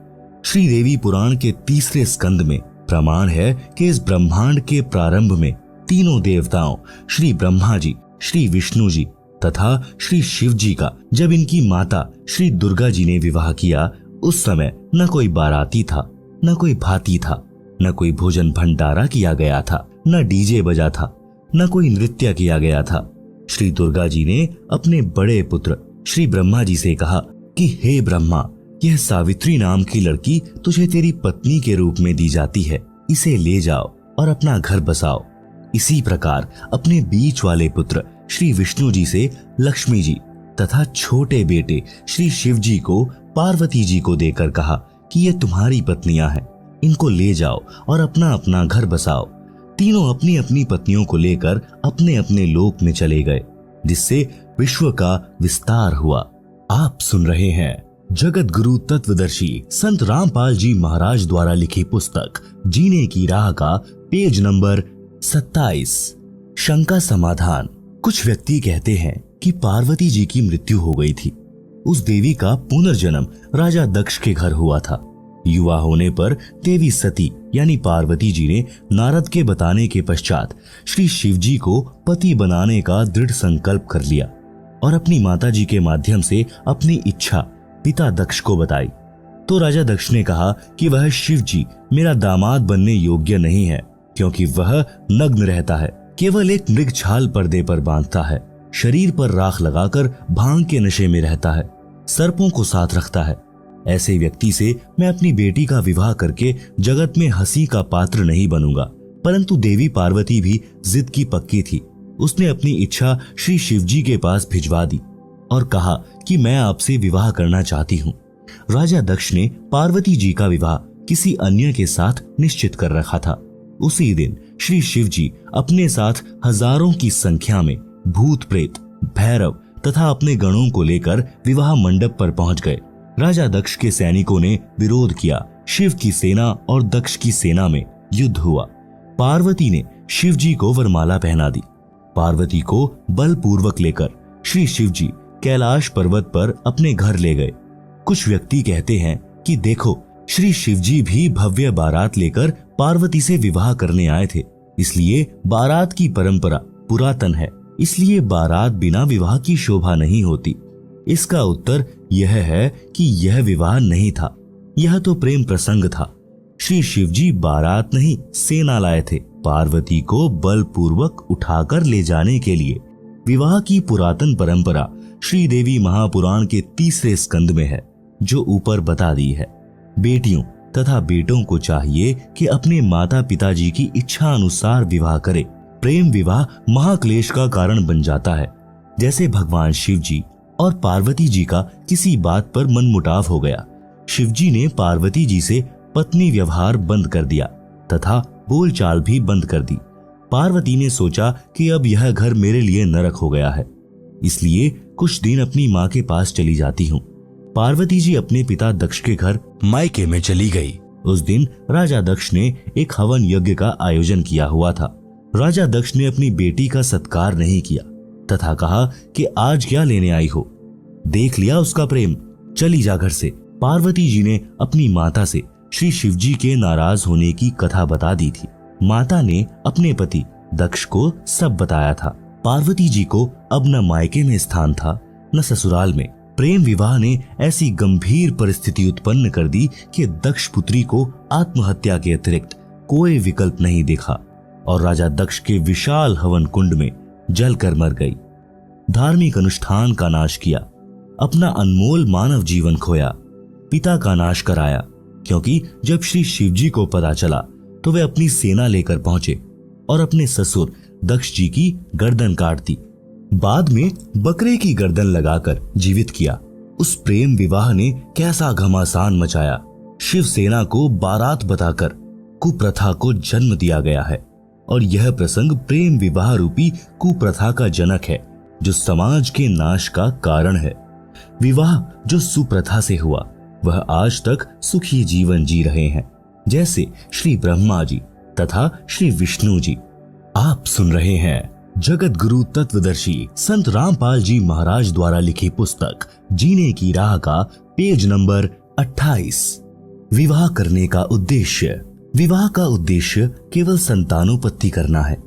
श्री देवी पुराण के 3 स्कंद में प्रमाण है कि इस ब्रह्मांड के प्रारंभ में तीनों देवताओं श्री ब्रह्मा जी, श्री विष्णु जी तथा श्री शिव जी का जब इनकी माता श्री दुर्गा जी ने विवाह किया, उस समय न कोई बाराती था, न कोई भाती था, न कोई भोजन भंडारा किया गया था, न डीजे बजा था, न कोई नृत्य किया गया था। श्री दुर्गा जी ने अपने बड़े पुत्र श्री ब्रह्मा जी से कहा कि हे ब्रह्मा, यह सावित्री नाम की लड़की तुझे तेरी पत्नी के रूप में दी जाती है, इसे ले जाओ और अपना घर बसाओ। इसी प्रकार अपने बीच वाले पुत्र श्री विष्णु जी से लक्ष्मी जी तथा छोटे बेटे श्री शिव जी को पार्वती जी को देकर कहा कि ये तुम्हारी पत्नियां हैं, इनको ले जाओ और अपना अपना घर बसाओ। तीनों अपनी अपनी पत्नियों को लेकर अपने अपने लोक में चले गए, जिससे विश्व का विस्तार हुआ। आप सुन रहे हैं जगत गुरु तत्वदर्शी संत रामपाल जी महाराज द्वारा लिखी पुस्तक जीने की राह का पेज नंबर 27। शंका समाधान। कुछ व्यक्ति कहते हैं कि पार्वती जी की मृत्यु हो गई थी। उस देवी का पुनर्जन्म राजा दक्ष के घर हुआ था। युवा होने पर देवी सती यानी पार्वती जी ने नारद के बताने के पश्चात श्री शिवजी को पति बनाने का दृढ़ संकल्प कर लिया और अपनी माताजी के माध्यम से अपनी इच्छा पिता दक्ष को बताई। तो राजा दक्ष ने कहा कि वह शिवजी मेरा दामाद बनने योग्य नहीं है, क्योंकि वह नग्न रहता है, केवल एक मृग छाल पर्दे पर बांधता है, शरीर पर राख लगाकर भांग के नशे में रहता है, सर्पों को साथ रखता है। ऐसे व्यक्ति से मैं अपनी बेटी का विवाह करके जगत में हंसी का पात्र नहीं बनूंगा। परंतु देवी पार्वती भी जिद की पक्की थी। उसने अपनी इच्छा श्री शिवजी के पास भिजवा दी और कहा कि मैं आपसे विवाह करना चाहती हूँ। राजा दक्ष ने पार्वती जी का विवाह किसी अन्य के साथ निश्चित कर रखा था। उसी दिन श्री शिवजी अपने साथ हजारों की संख्या में भूत प्रेत, भैरव तथा अपने गणों को लेकर विवाह मंडप पर पहुंच गए। राजा दक्ष के सैनिकों ने विरोध किया। शिव की सेना और दक्ष की सेना में युद्ध हुआ। पार्वती ने शिवजी को वरमाला पहना दी। पार्वती को बलपूर्वक लेकर श्री शिवजी कैलाश पर्वत पर अपने घर ले गए। कुछ व्यक्ति कहते हैं कि देखो, श्री शिवजी भी भव्य बारात लेकर पार्वती से विवाह करने आए थे, इसलिए बारात की परंपरा पुरातन है, इसलिए बारात बिना विवाह की शोभा नहीं होती। इसका उत्तर यह है कि यह विवाह नहीं था, यह तो प्रेम प्रसंग था। श्री शिवजी बारात नहीं सेना लाए थे। पार्वती को बलपूर्वक उठाकर ले जाने के लिए विवाह की पुरातन परंपरा श्रीदेवी महापुराण के 3 स्कंद में है, जो ऊपर बता दी है। बेटियों तथा बेटों को चाहिए कि अपने माता पिताजी की इच्छा अनुसार विवाह करे। प्रेम विवाह महाक्लेश का कारण बन जाता है। जैसे भगवान शिव जी और पार्वती जी का किसी बात पर मनमुटाव हो गया। शिवजी ने पार्वती जी से पत्नी व्यवहार बंद कर दिया तथा बोलचाल भी बंद कर दी। पार्वती ने सोचा कि अब यह घर मेरे लिए नरक हो गया है, इसलिए कुछ दिन अपनी माँ के पास चली जाती हूँ। पार्वती जी अपने पिता दक्ष के घर मायके में चली गई। उस दिन राजा दक्ष ने एक हवन यज्ञ का आयोजन किया हुआ था। राजा दक्ष ने अपनी बेटी का सत्कार नहीं किया तथा कहा कि आज क्या लेने आई हो, देख लिया उसका प्रेम, चली जा घर से। पार्वती जी ने अपनी माता से श्री शिवजी के नाराज होने की कथा बता दी थी। माता ने अपने पति दक्ष को सब बताया था। पार्वती जी को अब न मायके में स्थान था न ससुराल में। प्रेम विवाह ने ऐसी गंभीर परिस्थिति उत्पन्न कर दी कि दक्ष पुत्री को आत्महत्या के अतिरिक्त कोई विकल्प नहीं देखा और राजा दक्ष के विशाल हवन कुंड में जलकर मर गई। धार्मिक अनुष्ठान का नाश किया, अपना अनमोल मानव जीवन खोया, पिता का नाश कराया, क्योंकि जब श्री शिवजी को पता चला तो वे अपनी सेना लेकर पहुंचे और अपने ससुर दक्ष जी की गर्दन काट दी। बाद में बकरे की गर्दन लगाकर जीवित किया। उस प्रेम विवाह ने कैसा घमासान मचाया। शिव सेना को बारात बताकर कुप्रथा को जन्म दिया गया है और यह प्रसंग प्रेम विवाह रूपी कुप्रथा का जनक है, जो समाज के नाश का कारण है। विवाह जो सुप्रथा से हुआ वह आज तक सुखी जीवन जी रहे हैं, जैसे श्री ब्रह्मा जी तथा श्री विष्णु जी। आप सुन रहे हैं जगत गुरु तत्वदर्शी संत रामपाल जी महाराज द्वारा लिखी पुस्तक जीने की राह का पेज नंबर 28। विवाह करने का उद्देश्य। विवाह का उद्देश्य केवल संतानोत्पत्ति करना है।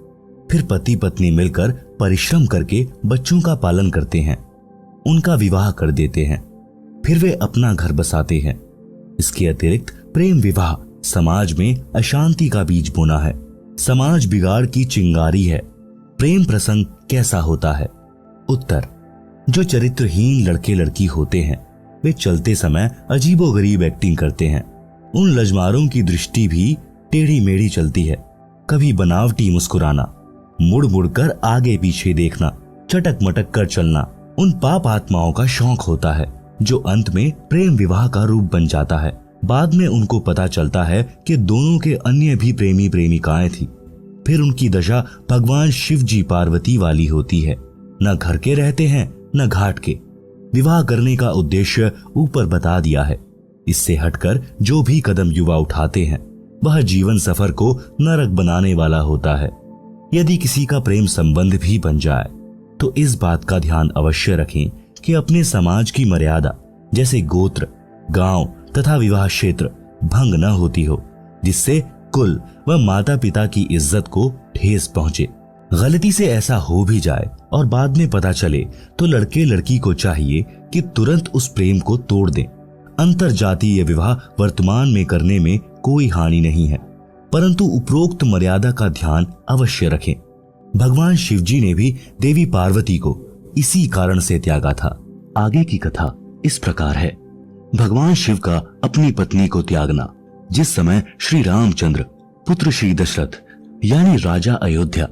फिर पति पत्नी मिलकर परिश्रम करके बच्चों का पालन करते हैं, उनका विवाह कर देते हैं, फिर वे अपना घर बसाते हैं। इसके अतिरिक्त प्रेम विवाह समाज में अशांति का बीज बोना है, समाज बिगाड़ की चिंगारी है। प्रेम प्रसंग कैसा होता है? उत्तर, जो चरित्रहीन लड़के लड़की होते हैं वे चलते समय अजीबोगरीब एक्टिंग करते हैं। उन लजमारों की दृष्टि भी टेढ़ी मेढ़ी चलती है। कभी बनावटी मुस्कुराना, मुड़ मुड़ कर आगे पीछे देखना, चटक मटक कर चलना उन पाप आत्माओं का शौक होता है, जो अंत में प्रेम विवाह का रूप बन जाता है। बाद में उनको पता चलता है कि दोनों के अन्य भी प्रेमी प्रेमिकाएं थी। फिर उनकी दशा भगवान शिव जी पार्वती वाली होती है। न घर के रहते हैं न घाट के। विवाह करने का उद्देश्य ऊपर बता दिया है। इससे हटकर जो भी कदम युवा उठाते हैं वह जीवन सफर को नरक बनाने वाला होता है। यदि किसी का प्रेम संबंध भी बन जाए तो इस बात का ध्यान अवश्य रखें कि अपने समाज की मर्यादा जैसे गोत्र, गांव तथा विवाह क्षेत्र भंग न होती हो, जिससे कुल व माता पिता की इज्जत को ठेस पहुंचे। गलती से ऐसा हो भी जाए और बाद में पता चले तो लड़के लड़की को चाहिए कि तुरंत उस प्रेम को तोड़ दें। अंतर जातीय विवाह वर्तमान में करने में कोई हानि नहीं है, परंतु उपरोक्त मर्यादा का ध्यान अवश्य रखें। भगवान शिव जी ने भी देवी पार्वती को इसी कारण से त्यागा था। आगे की कथा इस प्रकार है। भगवान शिव का अपनी पत्नी को त्यागना। जिस समय श्री रामचंद्र पुत्र श्री दशरथ यानी राजा अयोध्या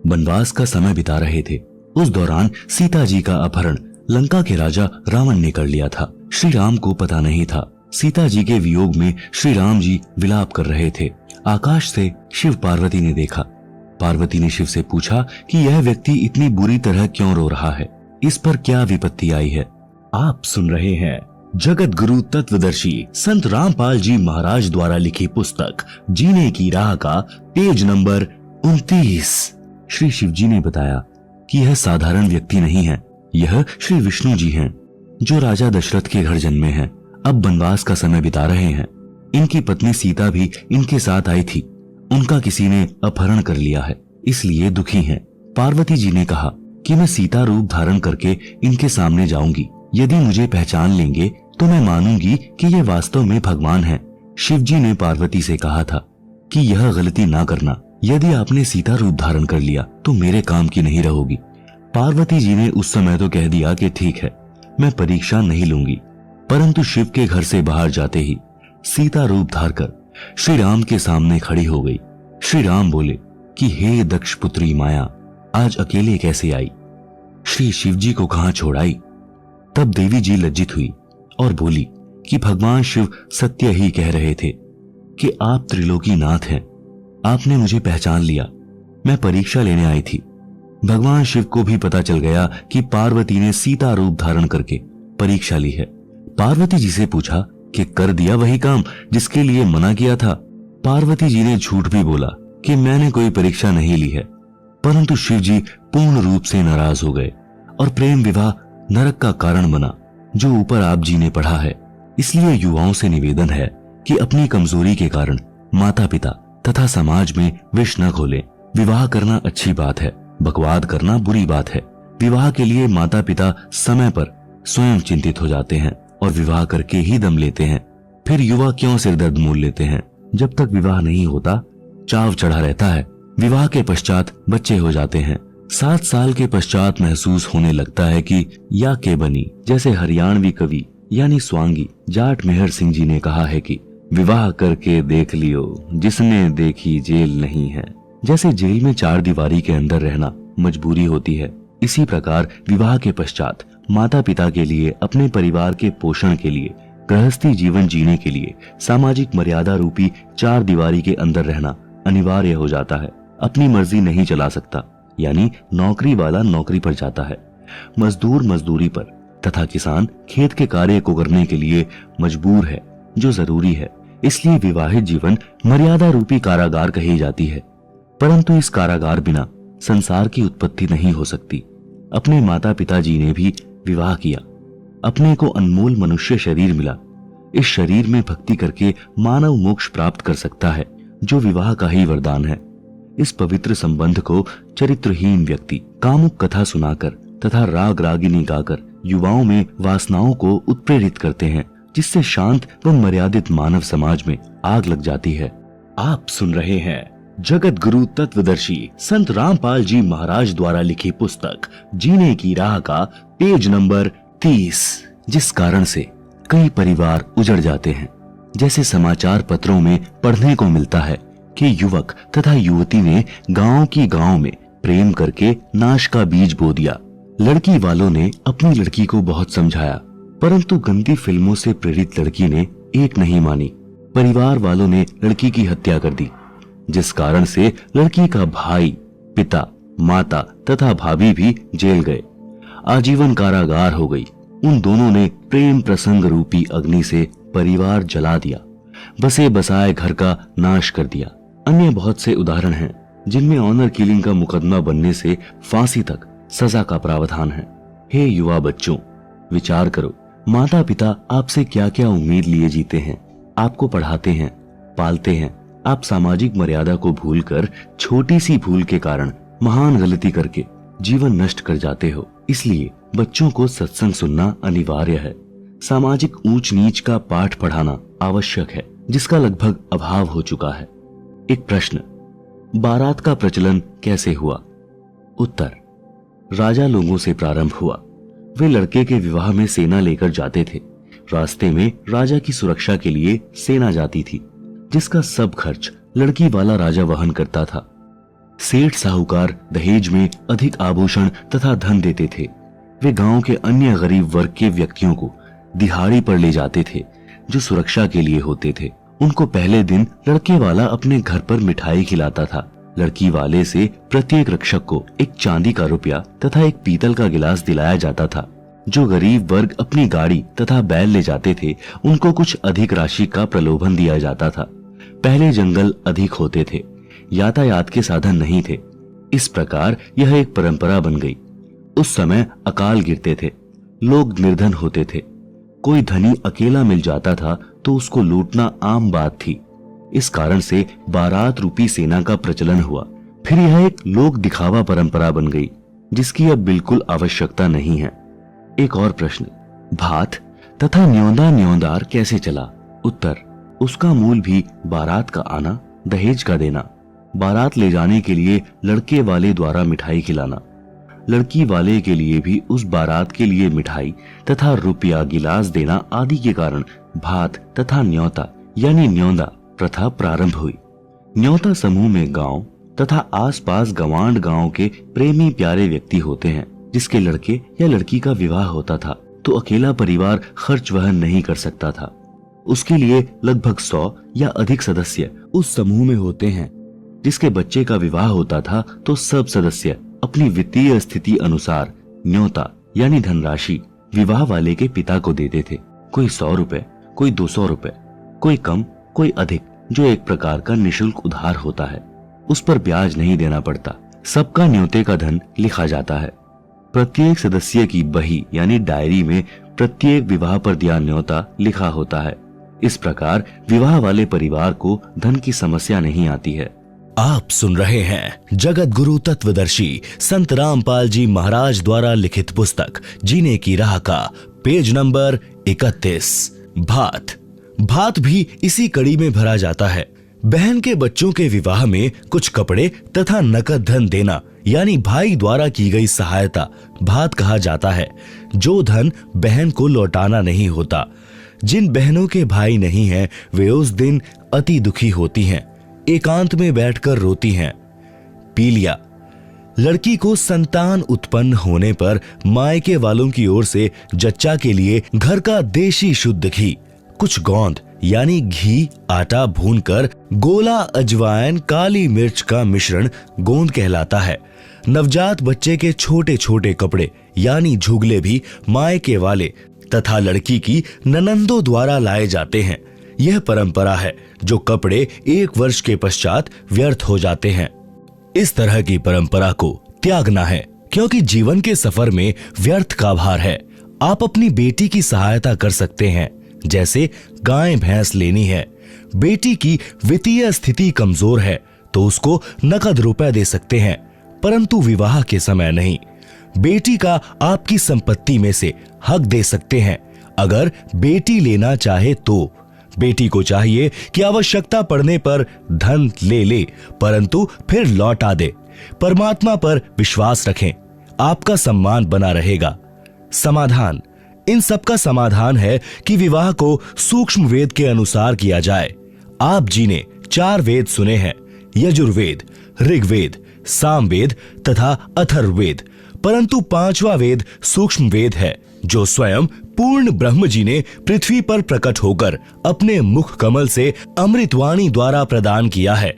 वनवास का समय बिता रहे थे, उस दौरान सीता जी का अपहरण लंका के राजा रावण ने कर लिया था। श्री राम को पता नहीं था। सीता जी के वियोग में श्री राम जी विलाप कर रहे थे। आकाश से शिव पार्वती ने देखा। पार्वती ने शिव से पूछा कि यह व्यक्ति इतनी बुरी तरह क्यों रो रहा है, इस पर क्या विपत्ति आई है। आप सुन रहे हैं जगत गुरु तत्वदर्शी संत रामपाल जी महाराज द्वारा लिखी पुस्तक जीने की राह का पेज नंबर 29। श्री शिव जी ने बताया कि यह साधारण व्यक्ति नहीं है, यह श्री विष्णु जी हैं, जो राजा दशरथ के घर जन्मे हैं, अब वनवास का समय बिता रहे हैं। इनकी पत्नी सीता भी इनके साथ आई थी, उनका किसी ने अपहरण कर लिया है, इसलिए दुखी हैं। पार्वती जी ने कहा कि मैं सीता रूप धारण करके इनके सामने जाऊंगी, यदि मुझे पहचान लेंगे तो मैं मानूंगी कि ये वास्तव में भगवान हैं। शिव जी ने पार्वती से कहा था कि यह गलती ना करना, यदि आपने सीता रूप धारण कर लिया तो मेरे काम की नहीं रहोगी। पार्वती जी ने उस समय तो कह दिया कि ठीक है, मैं परीक्षा नहीं लूंगी, परंतु शिव के घर से बाहर जाते ही सीता रूप धारकर श्री राम के सामने खड़ी हो गई। श्री राम बोले कि हे दक्ष पुत्री माया, आज अकेले कैसे आई, श्री शिव जी को कहां छोड़ आई। तब देवी जी लज्जित हुई और बोली कि भगवान शिव सत्य ही कह रहे थे कि आप त्रिलोकी नाथ हैं, आपने मुझे पहचान लिया, मैं परीक्षा लेने आई थी। भगवान शिव को भी पता चल गया कि पार्वती ने सीता रूप धारण करके परीक्षा ली है। पार्वती जी से पूछा कि कर दिया वही काम जिसके लिए मना किया था। पार्वती जी ने झूठ भी बोला कि मैंने कोई परीक्षा नहीं ली है, परंतु शिव जी पूर्ण रूप से नाराज हो गए और प्रेम विवाह नरक का कारण बना, जो ऊपर आप जी ने पढ़ा है। इसलिए युवाओं से निवेदन है कि अपनी कमजोरी के कारण माता पिता तथा समाज में विष न घोलें। विवाह करना अच्छी बात है, बकवाद करना बुरी बात है। विवाह के लिए माता पिता समय पर स्वयं चिंतित हो जाते हैं और विवाह करके ही दम लेते हैं। फिर युवा क्यों सिरदर्द मोल लेते हैं। जब तक विवाह नहीं होता चाव चढ़ा रहता है, विवाह के पश्चात बच्चे हो जाते हैं। 7 साल के पश्चात महसूस होने लगता है कि या के बनी, जैसे हरियाणवी कवि यानी स्वांगी जाट मेहर सिंह जी ने कहा है कि विवाह करके देख लियो, जिसने देखी जेल नहीं है। जैसे जेल में 4 दीवारी के अंदर रहना मजबूरी होती है, इसी प्रकार विवाह के पश्चात माता पिता के लिए, अपने परिवार के पोषण के लिए, गृहस्थी जीवन जीने के लिए सामाजिक मर्यादा रूपी 4 दीवारी के अंदर रहना अनिवार्य हो जाता है। अपनी मर्जी नहीं चला सकता, यानी नौकरी वाला नौकरी पर जाता है, मजदूर मजदूरी पर, तथा किसान खेत के कार्य को करने के लिए मजबूर है, जो जरूरी है। इसलिए विवाहित जीवन मर्यादा रूपी कारागार कही जाती है। परंतु इस कारागार बिना संसार की उत्पत्ति नहीं हो सकती। अपने माता पिता जी ने भी विवाह किया, अपने को अनमोल मनुष्य शरीर मिला। इस शरीर में भक्ति करके मानव मोक्ष प्राप्त कर सकता है, जो विवाह का ही वरदान है। इस पवित्र संबंध को चरित्रहीन व्यक्ति कामुक कथा सुनाकर तथा राग रागिनी गाकर युवाओं में वासनाओं को उत्प्रेरित करते हैं, जिससे शांत व मर्यादित मानव समाज में आग लग जाती है। आप सुन रहे हैं जगत गुरु तत्वदर्शी संत रामपाल जी महाराज द्वारा लिखी पुस्तक जीने की राह का पेज नंबर 30, जिस कारण से कई परिवार उजड़ जाते हैं। जैसे समाचार पत्रों में पढ़ने को मिलता है कि युवक तथा युवती ने गांव में प्रेम करके नाश का बीज बो दिया। लड़की वालों ने अपनी लड़की को बहुत समझाया, परंतु गंदी फिल्मों से प्रेरित लड़की ने एक नहीं मानी। परिवार वालों ने लड़की की हत्या कर दी, जिस कारण से लड़की का भाई, पिता, माता तथा भाभी भी जेल गए। आजीवन कारागार हो गई। उन दोनों ने प्रेम प्रसंग रूपी अग्नि से परिवार जला दिया, बसे बसाए घर का नाश कर दिया। अन्य बहुत से उदाहरण हैं जिनमें ऑनर किलिंग का मुकदमा बनने से फांसी तक सजा का प्रावधान है। हे युवा बच्चों, विचार करो, माता पिता आपसे क्या क्या उम्मीद लिए जीते हैं। आपको पढ़ाते हैं, पालते हैं। आप सामाजिक मर्यादा को भूलकर छोटी सी भूल के कारण महान गलती करके जीवन नष्ट कर जाते हो। इसलिए बच्चों को सत्संग सुनना अनिवार्य है। सामाजिक ऊंच नीच का पाठ पढ़ाना आवश्यक है, जिसका लगभग अभाव हो चुका है। एक प्रश्न, बारात का प्रचलन कैसे हुआ? उत्तर, राजा लोगों से प्रारंभ हुआ। वे लड़के के विवाह में सेना लेकर जाते थे। रास्ते में राजा की सुरक्षा के लिए सेना जाती थी, जिसका सब खर्च लड़की वाला राजा वहन करता था। सेठ साहूकार दहेज में अधिक आभूषण तथा धन देते थे। वे गांव के अन्य गरीब वर्ग के व्यक्तियों को दिहाड़ी पर ले जाते थे, जो सुरक्षा के लिए होते थे। उनको पहले दिन लड़के वाला अपने घर पर मिठाई खिलाता था। लड़की वाले से प्रत्येक रक्षक को एक चांदी का रुपया तथा एक पीतल का गिलास दिलाया जाता था। जो गरीब वर्ग अपनी गाड़ी तथा बैल ले जाते थे, उनको कुछ अधिक राशि का प्रलोभन दिया जाता था। पहले जंगल अधिक होते थे, यातायात के साधन नहीं थे। इस प्रकार यह एक परंपरा बन गई। उस समय अकाल गिरते थे, लोग निर्धन होते थे। कोई धनी अकेला मिल जाता था तो उसको लूटना आम बात थी। इस कारण से बारात रूपी सेना का प्रचलन हुआ। फिर यह एक लोक दिखावा परंपरा बन गई, जिसकी अब बिल्कुल आवश्यकता नहीं है। एक और प्रश्न, भात तथा न्योंदा न्योंदार कैसे चला? उत्तर, उसका मूल भी बारात का आना, दहेज का देना, बारात ले जाने के लिए लड़के वाले द्वारा मिठाई खिलाना, लड़की वाले के लिए भी उस बारात के लिए मिठाई तथा रुपया गिलास देना आदि के कारण भात तथा न्योता यानी न्योंदा प्रथा प्रारंभ हुई। न्योता समूह में गांव तथा आसपास गवांड गांव के प्रेमी प्यारे व्यक्ति होते हैं। जिसके लड़के या लड़की का विवाह होता था तो अकेला परिवार खर्च वहन नहीं कर सकता था। उसके लिए लगभग 100 या अधिक सदस्य उस समूह में होते हैं। जिसके बच्चे का विवाह होता था तो सब सदस्य अपनी वित्तीय स्थिति अनुसार न्योता यानी धनराशि विवाह वाले के पिता को देते थे। कोई 100 रुपए, कोई 200 रुपए, कोई कम, कोई अधिक, जो एक प्रकार का निशुल्क उधार होता है। उस पर ब्याज नहीं देना पड़ता। सबका न्योते का धन लिखा जाता है। प्रत्येक सदस्य की बही यानी डायरी में प्रत्येक विवाह पर दिया न्योता लिखा होता है। इस प्रकार विवाह वाले परिवार को धन की समस्या नहीं आती है। आप सुन रहे हैं जगत गुरु तत्वदर्शी संत रामपाल जी महाराज द्वारा लिखित पुस्तक जीने की राह का पेज नंबर 31। भात भी इसी कड़ी में भरा जाता है। बहन के बच्चों के विवाह में कुछ कपड़े तथा नकद धन देना यानी भाई द्वारा की गई सहायता भात कहा जाता है। जो धन बहन को लौटाना नहीं होता। जिन बहनों के भाई नहीं हैं, वे उस दिन अति दुखी होती हैं, एकांत में बैठकर रोती हैं। पीलिया, लड़की को संतान उत्पन्न होने पर मायके वालों की ओर से जच्चा के लिए घर का देशी शुद्ध घी, कुछ गोंद यानी घी आटा भूनकर गोला अजवाइन काली मिर्च का मिश्रण गोंद कहलाता है। नवजात बच्चे के छोटे छोटे कपड़े यानी झुगले भी मायके वाले तथा लड़की की ननंदों द्वारा लाए जाते हैं। यह परंपरा है जो कपड़े 1 वर्ष के पश्चात व्यर्थ हो जाते हैं। इस तरह की परंपरा को त्यागना है, क्योंकि जीवन के सफर में व्यर्थ का भार है। आप अपनी बेटी की सहायता कर सकते हैं, जैसे गाय भैंस लेनी है। बेटी की वित्तीय स्थिति कमजोर है तो उसको नकद रुपए दे सकते हैं, परंतु विवाह के समय नहीं। बेटी का आपकी संपत्ति में से हक दे सकते हैं अगर बेटी लेना चाहे तो। बेटी को चाहिए कि आवश्यकता पड़ने पर धन ले, परंतु फिर लौटा दे। परमात्मा पर विश्वास रखें, आपका सम्मान बना रहेगा। समाधान, इन सब का समाधान है कि विवाह को सूक्ष्म वेद के अनुसार किया जाए। आप जी ने 4 वेद सुने हैं, यजुर्वेद, ऋग्वेद, सामवेद तथा अथर्ववेद, परंतु 5वां वेद सूक्ष्म वेद है, जो स्वयं पूर्ण ब्रह्म जी ने पृथ्वी पर प्रकट होकर अपने मुख कमल से अमृतवाणी द्वारा प्रदान किया है।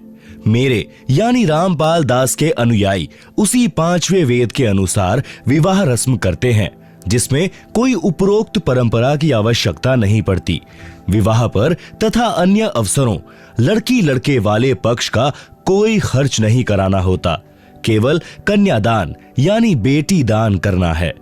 मेरे यानी रामपाल दास के अनुयायी उसी 5वें वेद के अनुसार विवाह रस्म करते हैं, जिसमें कोई उपरोक्त परंपरा की आवश्यकता नहीं पड़ती। विवाह पर तथा अन्य अवसरों लड़की लड़के वाले पक्ष का कोई खर्च नहीं कराना होता, केवल कन्यादान यानी बेटी दान करना है।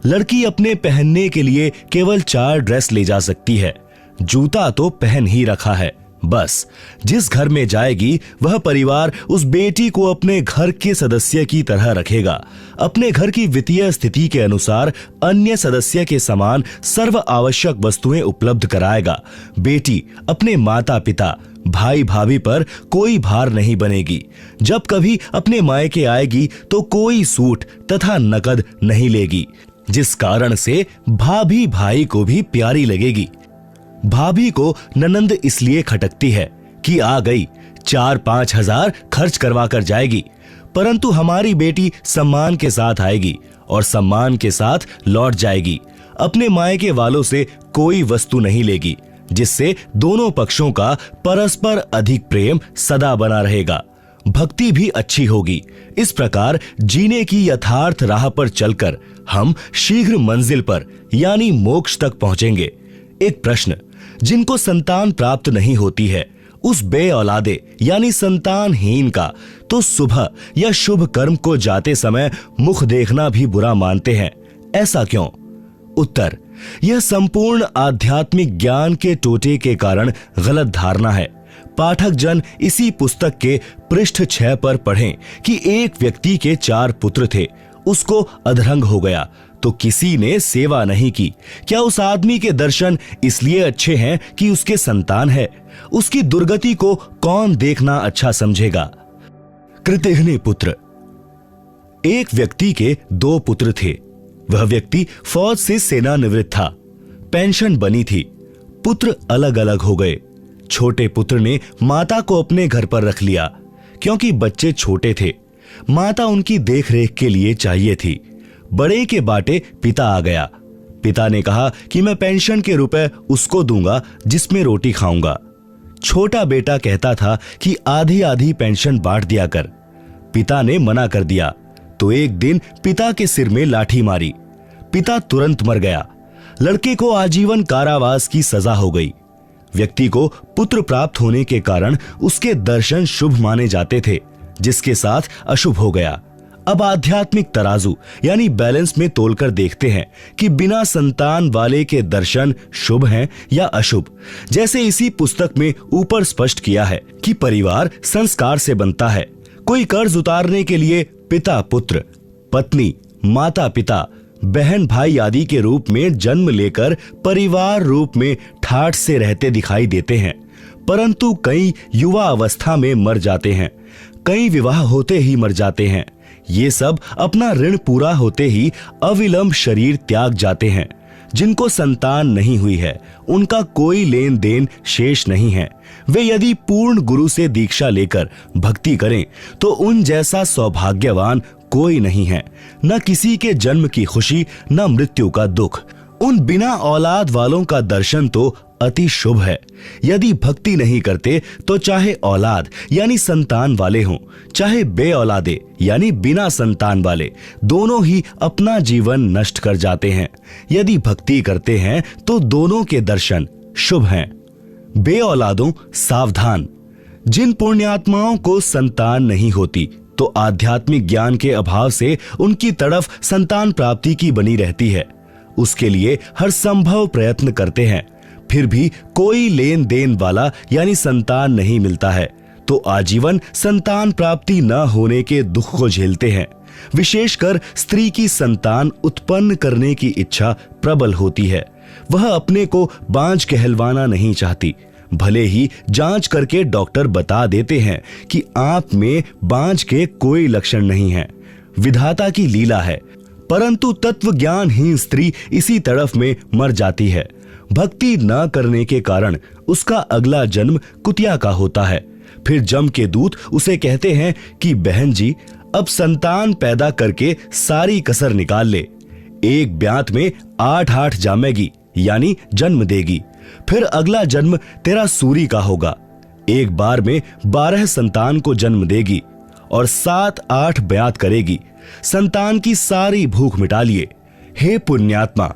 लड़की अपने पहनने के लिए केवल 4 ड्रेस ले जा सकती है। जूता तो पहन ही रखा है। बस जिस घर में जाएगी वह परिवार उस बेटी को अपने घर के सदस्य की तरह रखेगा, अपने घर की वित्तीय स्थिति के अनुसार अन्य सदस्य के समान सर्व आवश्यक वस्तुएं उपलब्ध कराएगा। बेटी अपने माता पिता भाई भाभी पर कोई भार नहीं बनेगी। जब कभी अपने मायके आएगी तो कोई सूट तथा नकद नहीं लेगी, जिस कारण से भाभी भाई को भी प्यारी लगेगी। भाभी को ननंद इसलिए खटकती है कि आ गई, 4-5 हजार खर्च करवा कर जाएगी, परंतु हमारी बेटी सम्मान के साथ आएगी और सम्मान के साथ लौट जाएगी। अपने मायके वालों से कोई वस्तु नहीं लेगी, जिससे दोनों पक्षों का परस्पर अधिक प्रेम सदा बना रहेगा। भक्ति भी अच्छी होगी। इस प्रकार जीने की यथार्थ राह पर चलकर हम शीघ्र मंजिल पर यानी मोक्ष तक पहुंचेंगे। एक प्रश्न, जिनको संतान प्राप्त नहीं होती है उस बे औलादे यानी संतानहीन का तो सुबह या शुभ कर्म को जाते समय मुख देखना भी बुरा मानते हैं, ऐसा क्यों? उत्तर, यह संपूर्ण आध्यात्मिक ज्ञान के टोटे के कारण गलत धारणा है। पाठक जन इसी पुस्तक के पृष्ठ 6 पर पढ़ें कि एक व्यक्ति के 4 पुत्र थे, उसको अधरंग हो गया तो किसी ने सेवा नहीं की। क्या उस आदमी के दर्शन इसलिए अच्छे हैं कि उसके संतान है? उसकी दुर्गति को कौन देखना अच्छा समझेगा? कृतघ्नि पुत्र। एक व्यक्ति के 2 पुत्र थे। वह व्यक्ति फौज से सेवानिवृत्त था। पेंशन बनी थी। पुत्र अलग अलग हो गए। छोटे पुत्र ने माता को अपने घर पर रख लिया क्योंकि बच्चे छोटे थे। माता उनकी देखरेख के लिए चाहिए थी। बड़े के बाटे पिता आ गया। पिता ने कहा कि मैं पेंशन के रुपए उसको दूंगा जिसमें रोटी खाऊंगा। छोटा बेटा कहता था कि आधी आधी पेंशन बांट दिया कर। पिता ने मना कर दिया तो एक दिन पिता के सिर में लाठी मारी। पिता तुरंत मर गया। लड़के को आजीवन कारावास की सजा हो गई। व्यक्ति को पुत्र प्राप्त होने के कारण उसके दर्शन शुभ माने जाते थे, जिसके साथ अशुभ हो गया। अब आध्यात्मिक तराजू यानी बैलेंस में तोलकर देखते हैं कि बिना संतान वाले के दर्शन शुभ हैं या अशुभ। जैसे इसी पुस्तक में ऊपर स्पष्ट किया है कि परिवार संस्कार से बनता है। कोई कर्ज उतारने के लिए पिता पुत्र, पत्नी, माता पिता, बहन भाई आदि के रूप में जन्म लेकर परिवार रूप में ठाठ से रहते दिखाई देते हैं, परंतु कई युवा अवस्था में मर जाते हैं, कई विवाह होते ही मर जाते हैं। ये सब अपना ऋण पूरा होते ही अविलंब शरीर त्याग जाते हैं। जिनको संतान नहीं हुई है उनका कोई लेन देन शेष नहीं है। वे यदि पूर्ण गुरु से दीक्षा लेकर भक्ति करें तो उन जैसा सौभाग्यवान कोई नहीं है। न किसी के जन्म की खुशी न मृत्यु का दुख। उन बिना औलाद वालों का दर्शन तो अति शुभ है। यदि भक्ति नहीं करते तो चाहे औलाद यानी संतान वाले हों, चाहे बे औलादे यानी बिना संतान वाले, दोनों ही अपना जीवन नष्ट कर जाते हैं। यदि भक्ति करते हैं तो दोनों के दर्शन शुभ हैं। बे औलादों सावधान। जिन पुण्यात्माओं को संतान नहीं होती तो आध्यात्मिक ज्ञान के अभाव से उनकी तड़फ संतान प्राप्ति की बनी रहती है। उसके लिए हर संभव प्रयत्न करते हैं, फिर भी कोई लेन देन वाला यानी संतान नहीं मिलता है तो आजीवन संतान प्राप्ति न होने के दुख को झेलते हैं। विशेषकर स्त्री की संतान उत्पन्न करने की इच्छा प्रबल होती है। वह अपने को बांझ कहलवाना नहीं चाहती। भले ही जांच करके डॉक्टर बता देते हैं कि आप में बांझ के कोई लक्षण नहीं है, विधाता की लीला है, परंतु तत्व ज्ञानहीन स्त्री इसी तड़फ में मर जाती है। भक्ति न करने के कारण उसका अगला जन्म कुतिया का होता है। फिर जम के दूत उसे कहते हैं कि बहन जी, अब संतान पैदा करके सारी कसर निकाल ले। एक ब्यात में 8 जामेगी यानी जन्म देगी। फिर अगला जन्म तेरा सूरी का होगा। एक बार में 12 संतान को जन्म देगी और 7-8 ब्यात करेगी। संतान की सारी भूख मिटा लिए। हे पुण्यात्मा,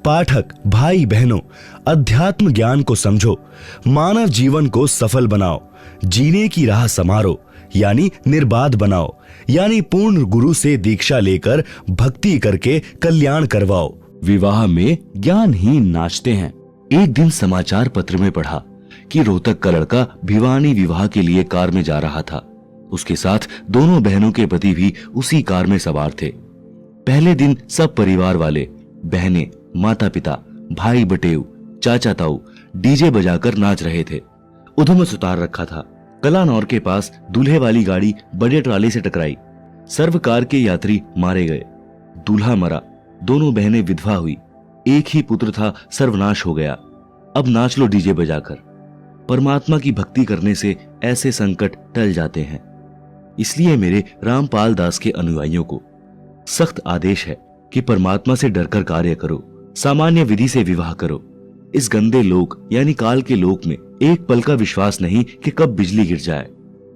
पाठक भाई बहनों, अध्यात्म ज्ञान को समझो, मानव जीवन को सफल बनाओ, जीने की राह समारो यानी निर्बाध बनाओ, यानी पूर्ण गुरु से दीक्षा लेकर भक्ति करके कल्याण करवाओ। विवाह में ज्ञानहीन नाचते हैं, एक दिन समाचार पत्र में पढ़ा कि रोहतक का लड़का भिवानी विवाह के लिए कार में जा रहा था। उसके साथ दोनों बहनों के पति भी उसी कार में सवार थे। पहले दिन सब परिवार वाले, बहनें, माता पिता, भाई बटेऊ, चाचा ताऊ डीजे बजाकर नाच रहे थे। उधमस उतार रखा था। कलानौर के पास दूल्हे वाली गाड़ी बड़े ट्राले से टकराई। सर्व कार के यात्री मारे गए। दूल्हा मरा, दोनों बहनें विधवा हुई। एक ही पुत्र था, सर्वनाश हो गया। अब नाच लो डीजे बजाकर। परमात्मा की भक्ति करने से ऐसे संकट टल जाते हैं। इसलिए मेरे रामपाल दास के अनुयायियों को सख्त आदेश है कि परमात्मा से डरकर कार्य करो, सामान्य विधि से विवाह करो। इस गंदे लोक यानी काल के लोक में एक पल का विश्वास नहीं कि कब बिजली गिर जाए।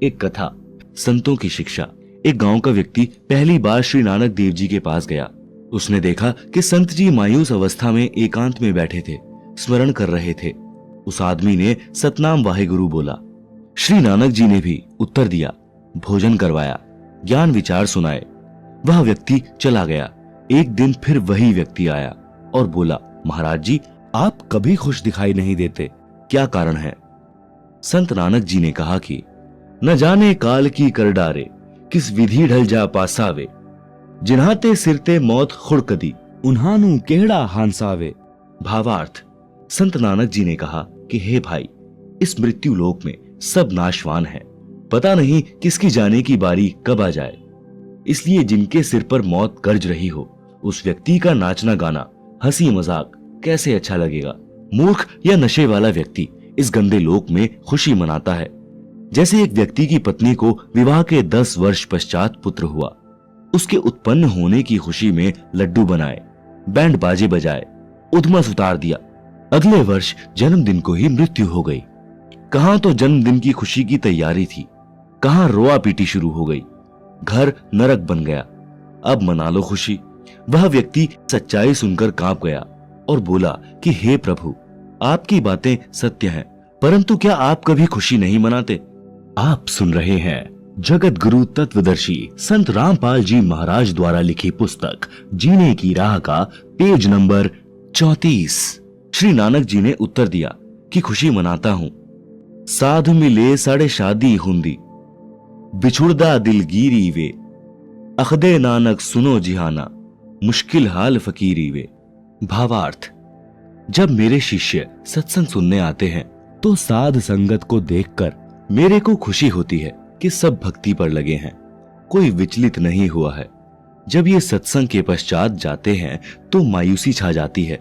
एक कथा, संतों की शिक्षा। एक गांव का व्यक्ति पहली बार श्री नानक देव जी के पास गया। उसने देखा कि संत जी मायूस अवस्था में एकांत में बैठे थे, स्मरण कर रहे थे। उस आदमी ने सतनाम वाहेगुरु बोला। श्री नानक जी ने भी उत्तर दिया, भोजन करवाया, ज्ञान विचार सुनाए। वह व्यक्ति चला गया। एक दिन फिर वही व्यक्ति आया और बोला, महाराज जी आप कभी खुश दिखाई नहीं देते, क्या कारण है? संत नानक जी ने कहा कि न जाने काल की कर डारे, किस विधि ढल जा पासावे, जिन्हाते सिरते मौत खुड़कदी, उन्हानु केहड़ा हांसावे। भावार्थ, संत नानक जी ने कहा कि हे भाई, इस मृत्यु लोक में सब नाशवान है। पता नहीं किसकी जाने की बारी कब आ जाए। इसलिए जिनके सिर पर मौत गर्ज रही हो, उस व्यक्ति का नाचना गाना, हंसी मजाक कैसे अच्छा लगेगा। मूर्ख या नशे वाला व्यक्ति इस गंदे लोक में खुशी मनाता है। जैसे एक व्यक्ति की पत्नी को विवाह के 10 वर्ष पश्चात पुत्र हुआ। उसके उत्पन्न होने की खुशी में लड्डू बनाए, बैंड बाजे बजाए, उधमस उतार दिया। अगले वर्ष जन्मदिन को ही मृत्यु हो गई। कहां तो जन्मदिन की खुशी की तैयारी थी, कहां रोआ पीटी शुरू हो गई। घर नरक बन गया। अब मना लो खुशी। वह व्यक्ति सच्चाई सुनकर कांप गया और बोला कि हे प्रभु, आपकी बातें सत्य हैं, परंतु क्या आप कभी खुशी नहीं मनाते? आप सुन रहे हैं जगत गुरु तत्वदर्शी संत रामपाल जी महाराज द्वारा लिखी पुस्तक जीने की राह का पेज नंबर 34। श्री नानक जी ने उत्तर दिया कि खुशी मनाता हूं। साधु मिले साढ़े शादी हुंदी, बिछुड़दा दिलगीरी वे, अखदे नानक सुनो जिहाना, मुश्किल हाल फकीरी वे। भावार्थ, जब मेरे शिष्य सत्संग सुनने आते हैं तो साध संगत को देखकर मेरे को खुशी होती है कि सब भक्ति पर लगे हैं, कोई विचलित नहीं हुआ है। जब ये सत्संग के पश्चात जाते हैं तो मायूसी छा जाती है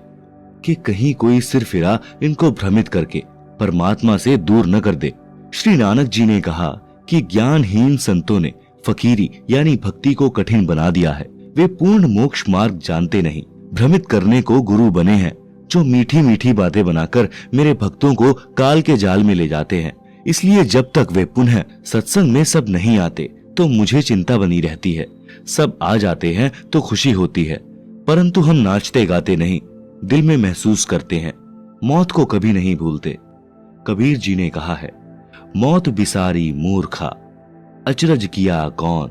कि कहीं कोई सिर फिरा इनको भ्रमित करके परमात्मा से दूर न कर दे। श्री नानक जी ने कहा कि ज्ञानहीन संतों ने फकीरी यानी भक्ति को कठिन बना दिया है। वे पूर्ण मोक्ष मार्ग जानते नहीं, भ्रमित करने को गुरु बने हैं, जो मीठी मीठी बातें बनाकर मेरे भक्तों को काल के जाल में ले जाते हैं। इसलिए जब तक वे पुनः सत्संग में सब नहीं आते तो मुझे चिंता बनी रहती है। सब आ जाते हैं तो खुशी होती है, परंतु हम नाचते गाते नहीं, दिल में महसूस करते हैं। मौत को कभी नहीं भूलते। कबीर जी ने कहा है, मौत बिसारी मूर्खा, अचरज किया कौन,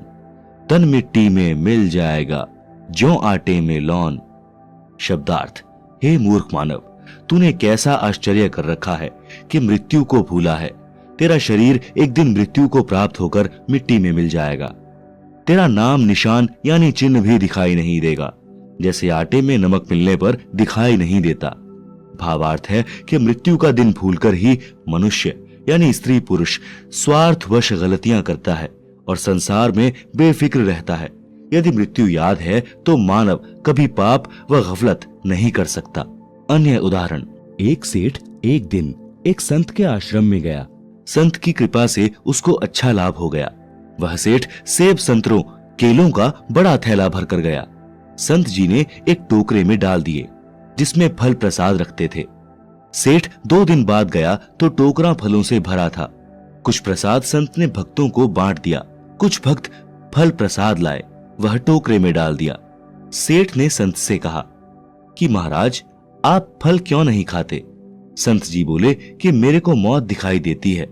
तन मिट्टी में मिल जाएगा, ज्यों आटे में लौन। शब्दार्थ, हे मूर्ख मानव, तूने कैसा आश्चर्य कर रखा है कि मृत्यु को भूला है। तेरा शरीर एक दिन मृत्यु को प्राप्त होकर मिट्टी में मिल जाएगा। तेरा नाम निशान यानी चिन्ह भी दिखाई नहीं देगा, जैसे आटे में नमक मिलने पर दिखाई नहीं देता। भावार्थ है कि मृत्यु का दिन भूलकर ही मनुष्य यानी स्त्री पुरुष स्वार्थवश गलतियां करता है और संसार में बेफिक्र रहता है। यदि मृत्यु याद है तो मानव कभी पाप व गफलत नहीं कर सकता। अन्य उदाहरण, एक सेठ एक दिन एक संत के आश्रम में गया। संत की कृपा से उसको अच्छा लाभ हो गया। वह सेठ सेब, संतरों, केलों का बड़ा थैला भर कर गया। संत जी ने एक टोकरे में डाल दिए जिसमें फल प्रसाद रखते थे। सेठ 2 दिन बाद गया तो टोकरा फलों से भरा था। कुछ प्रसाद संत ने भक्तों को बांट दिया। कुछ भक्त फल प्रसाद लाए, वह टोकरे में डाल दिया। सेठ ने संत से कहा कि महाराज, आप फल क्यों नहीं खाते? संत जी बोले कि मेरे को मौत दिखाई देती है,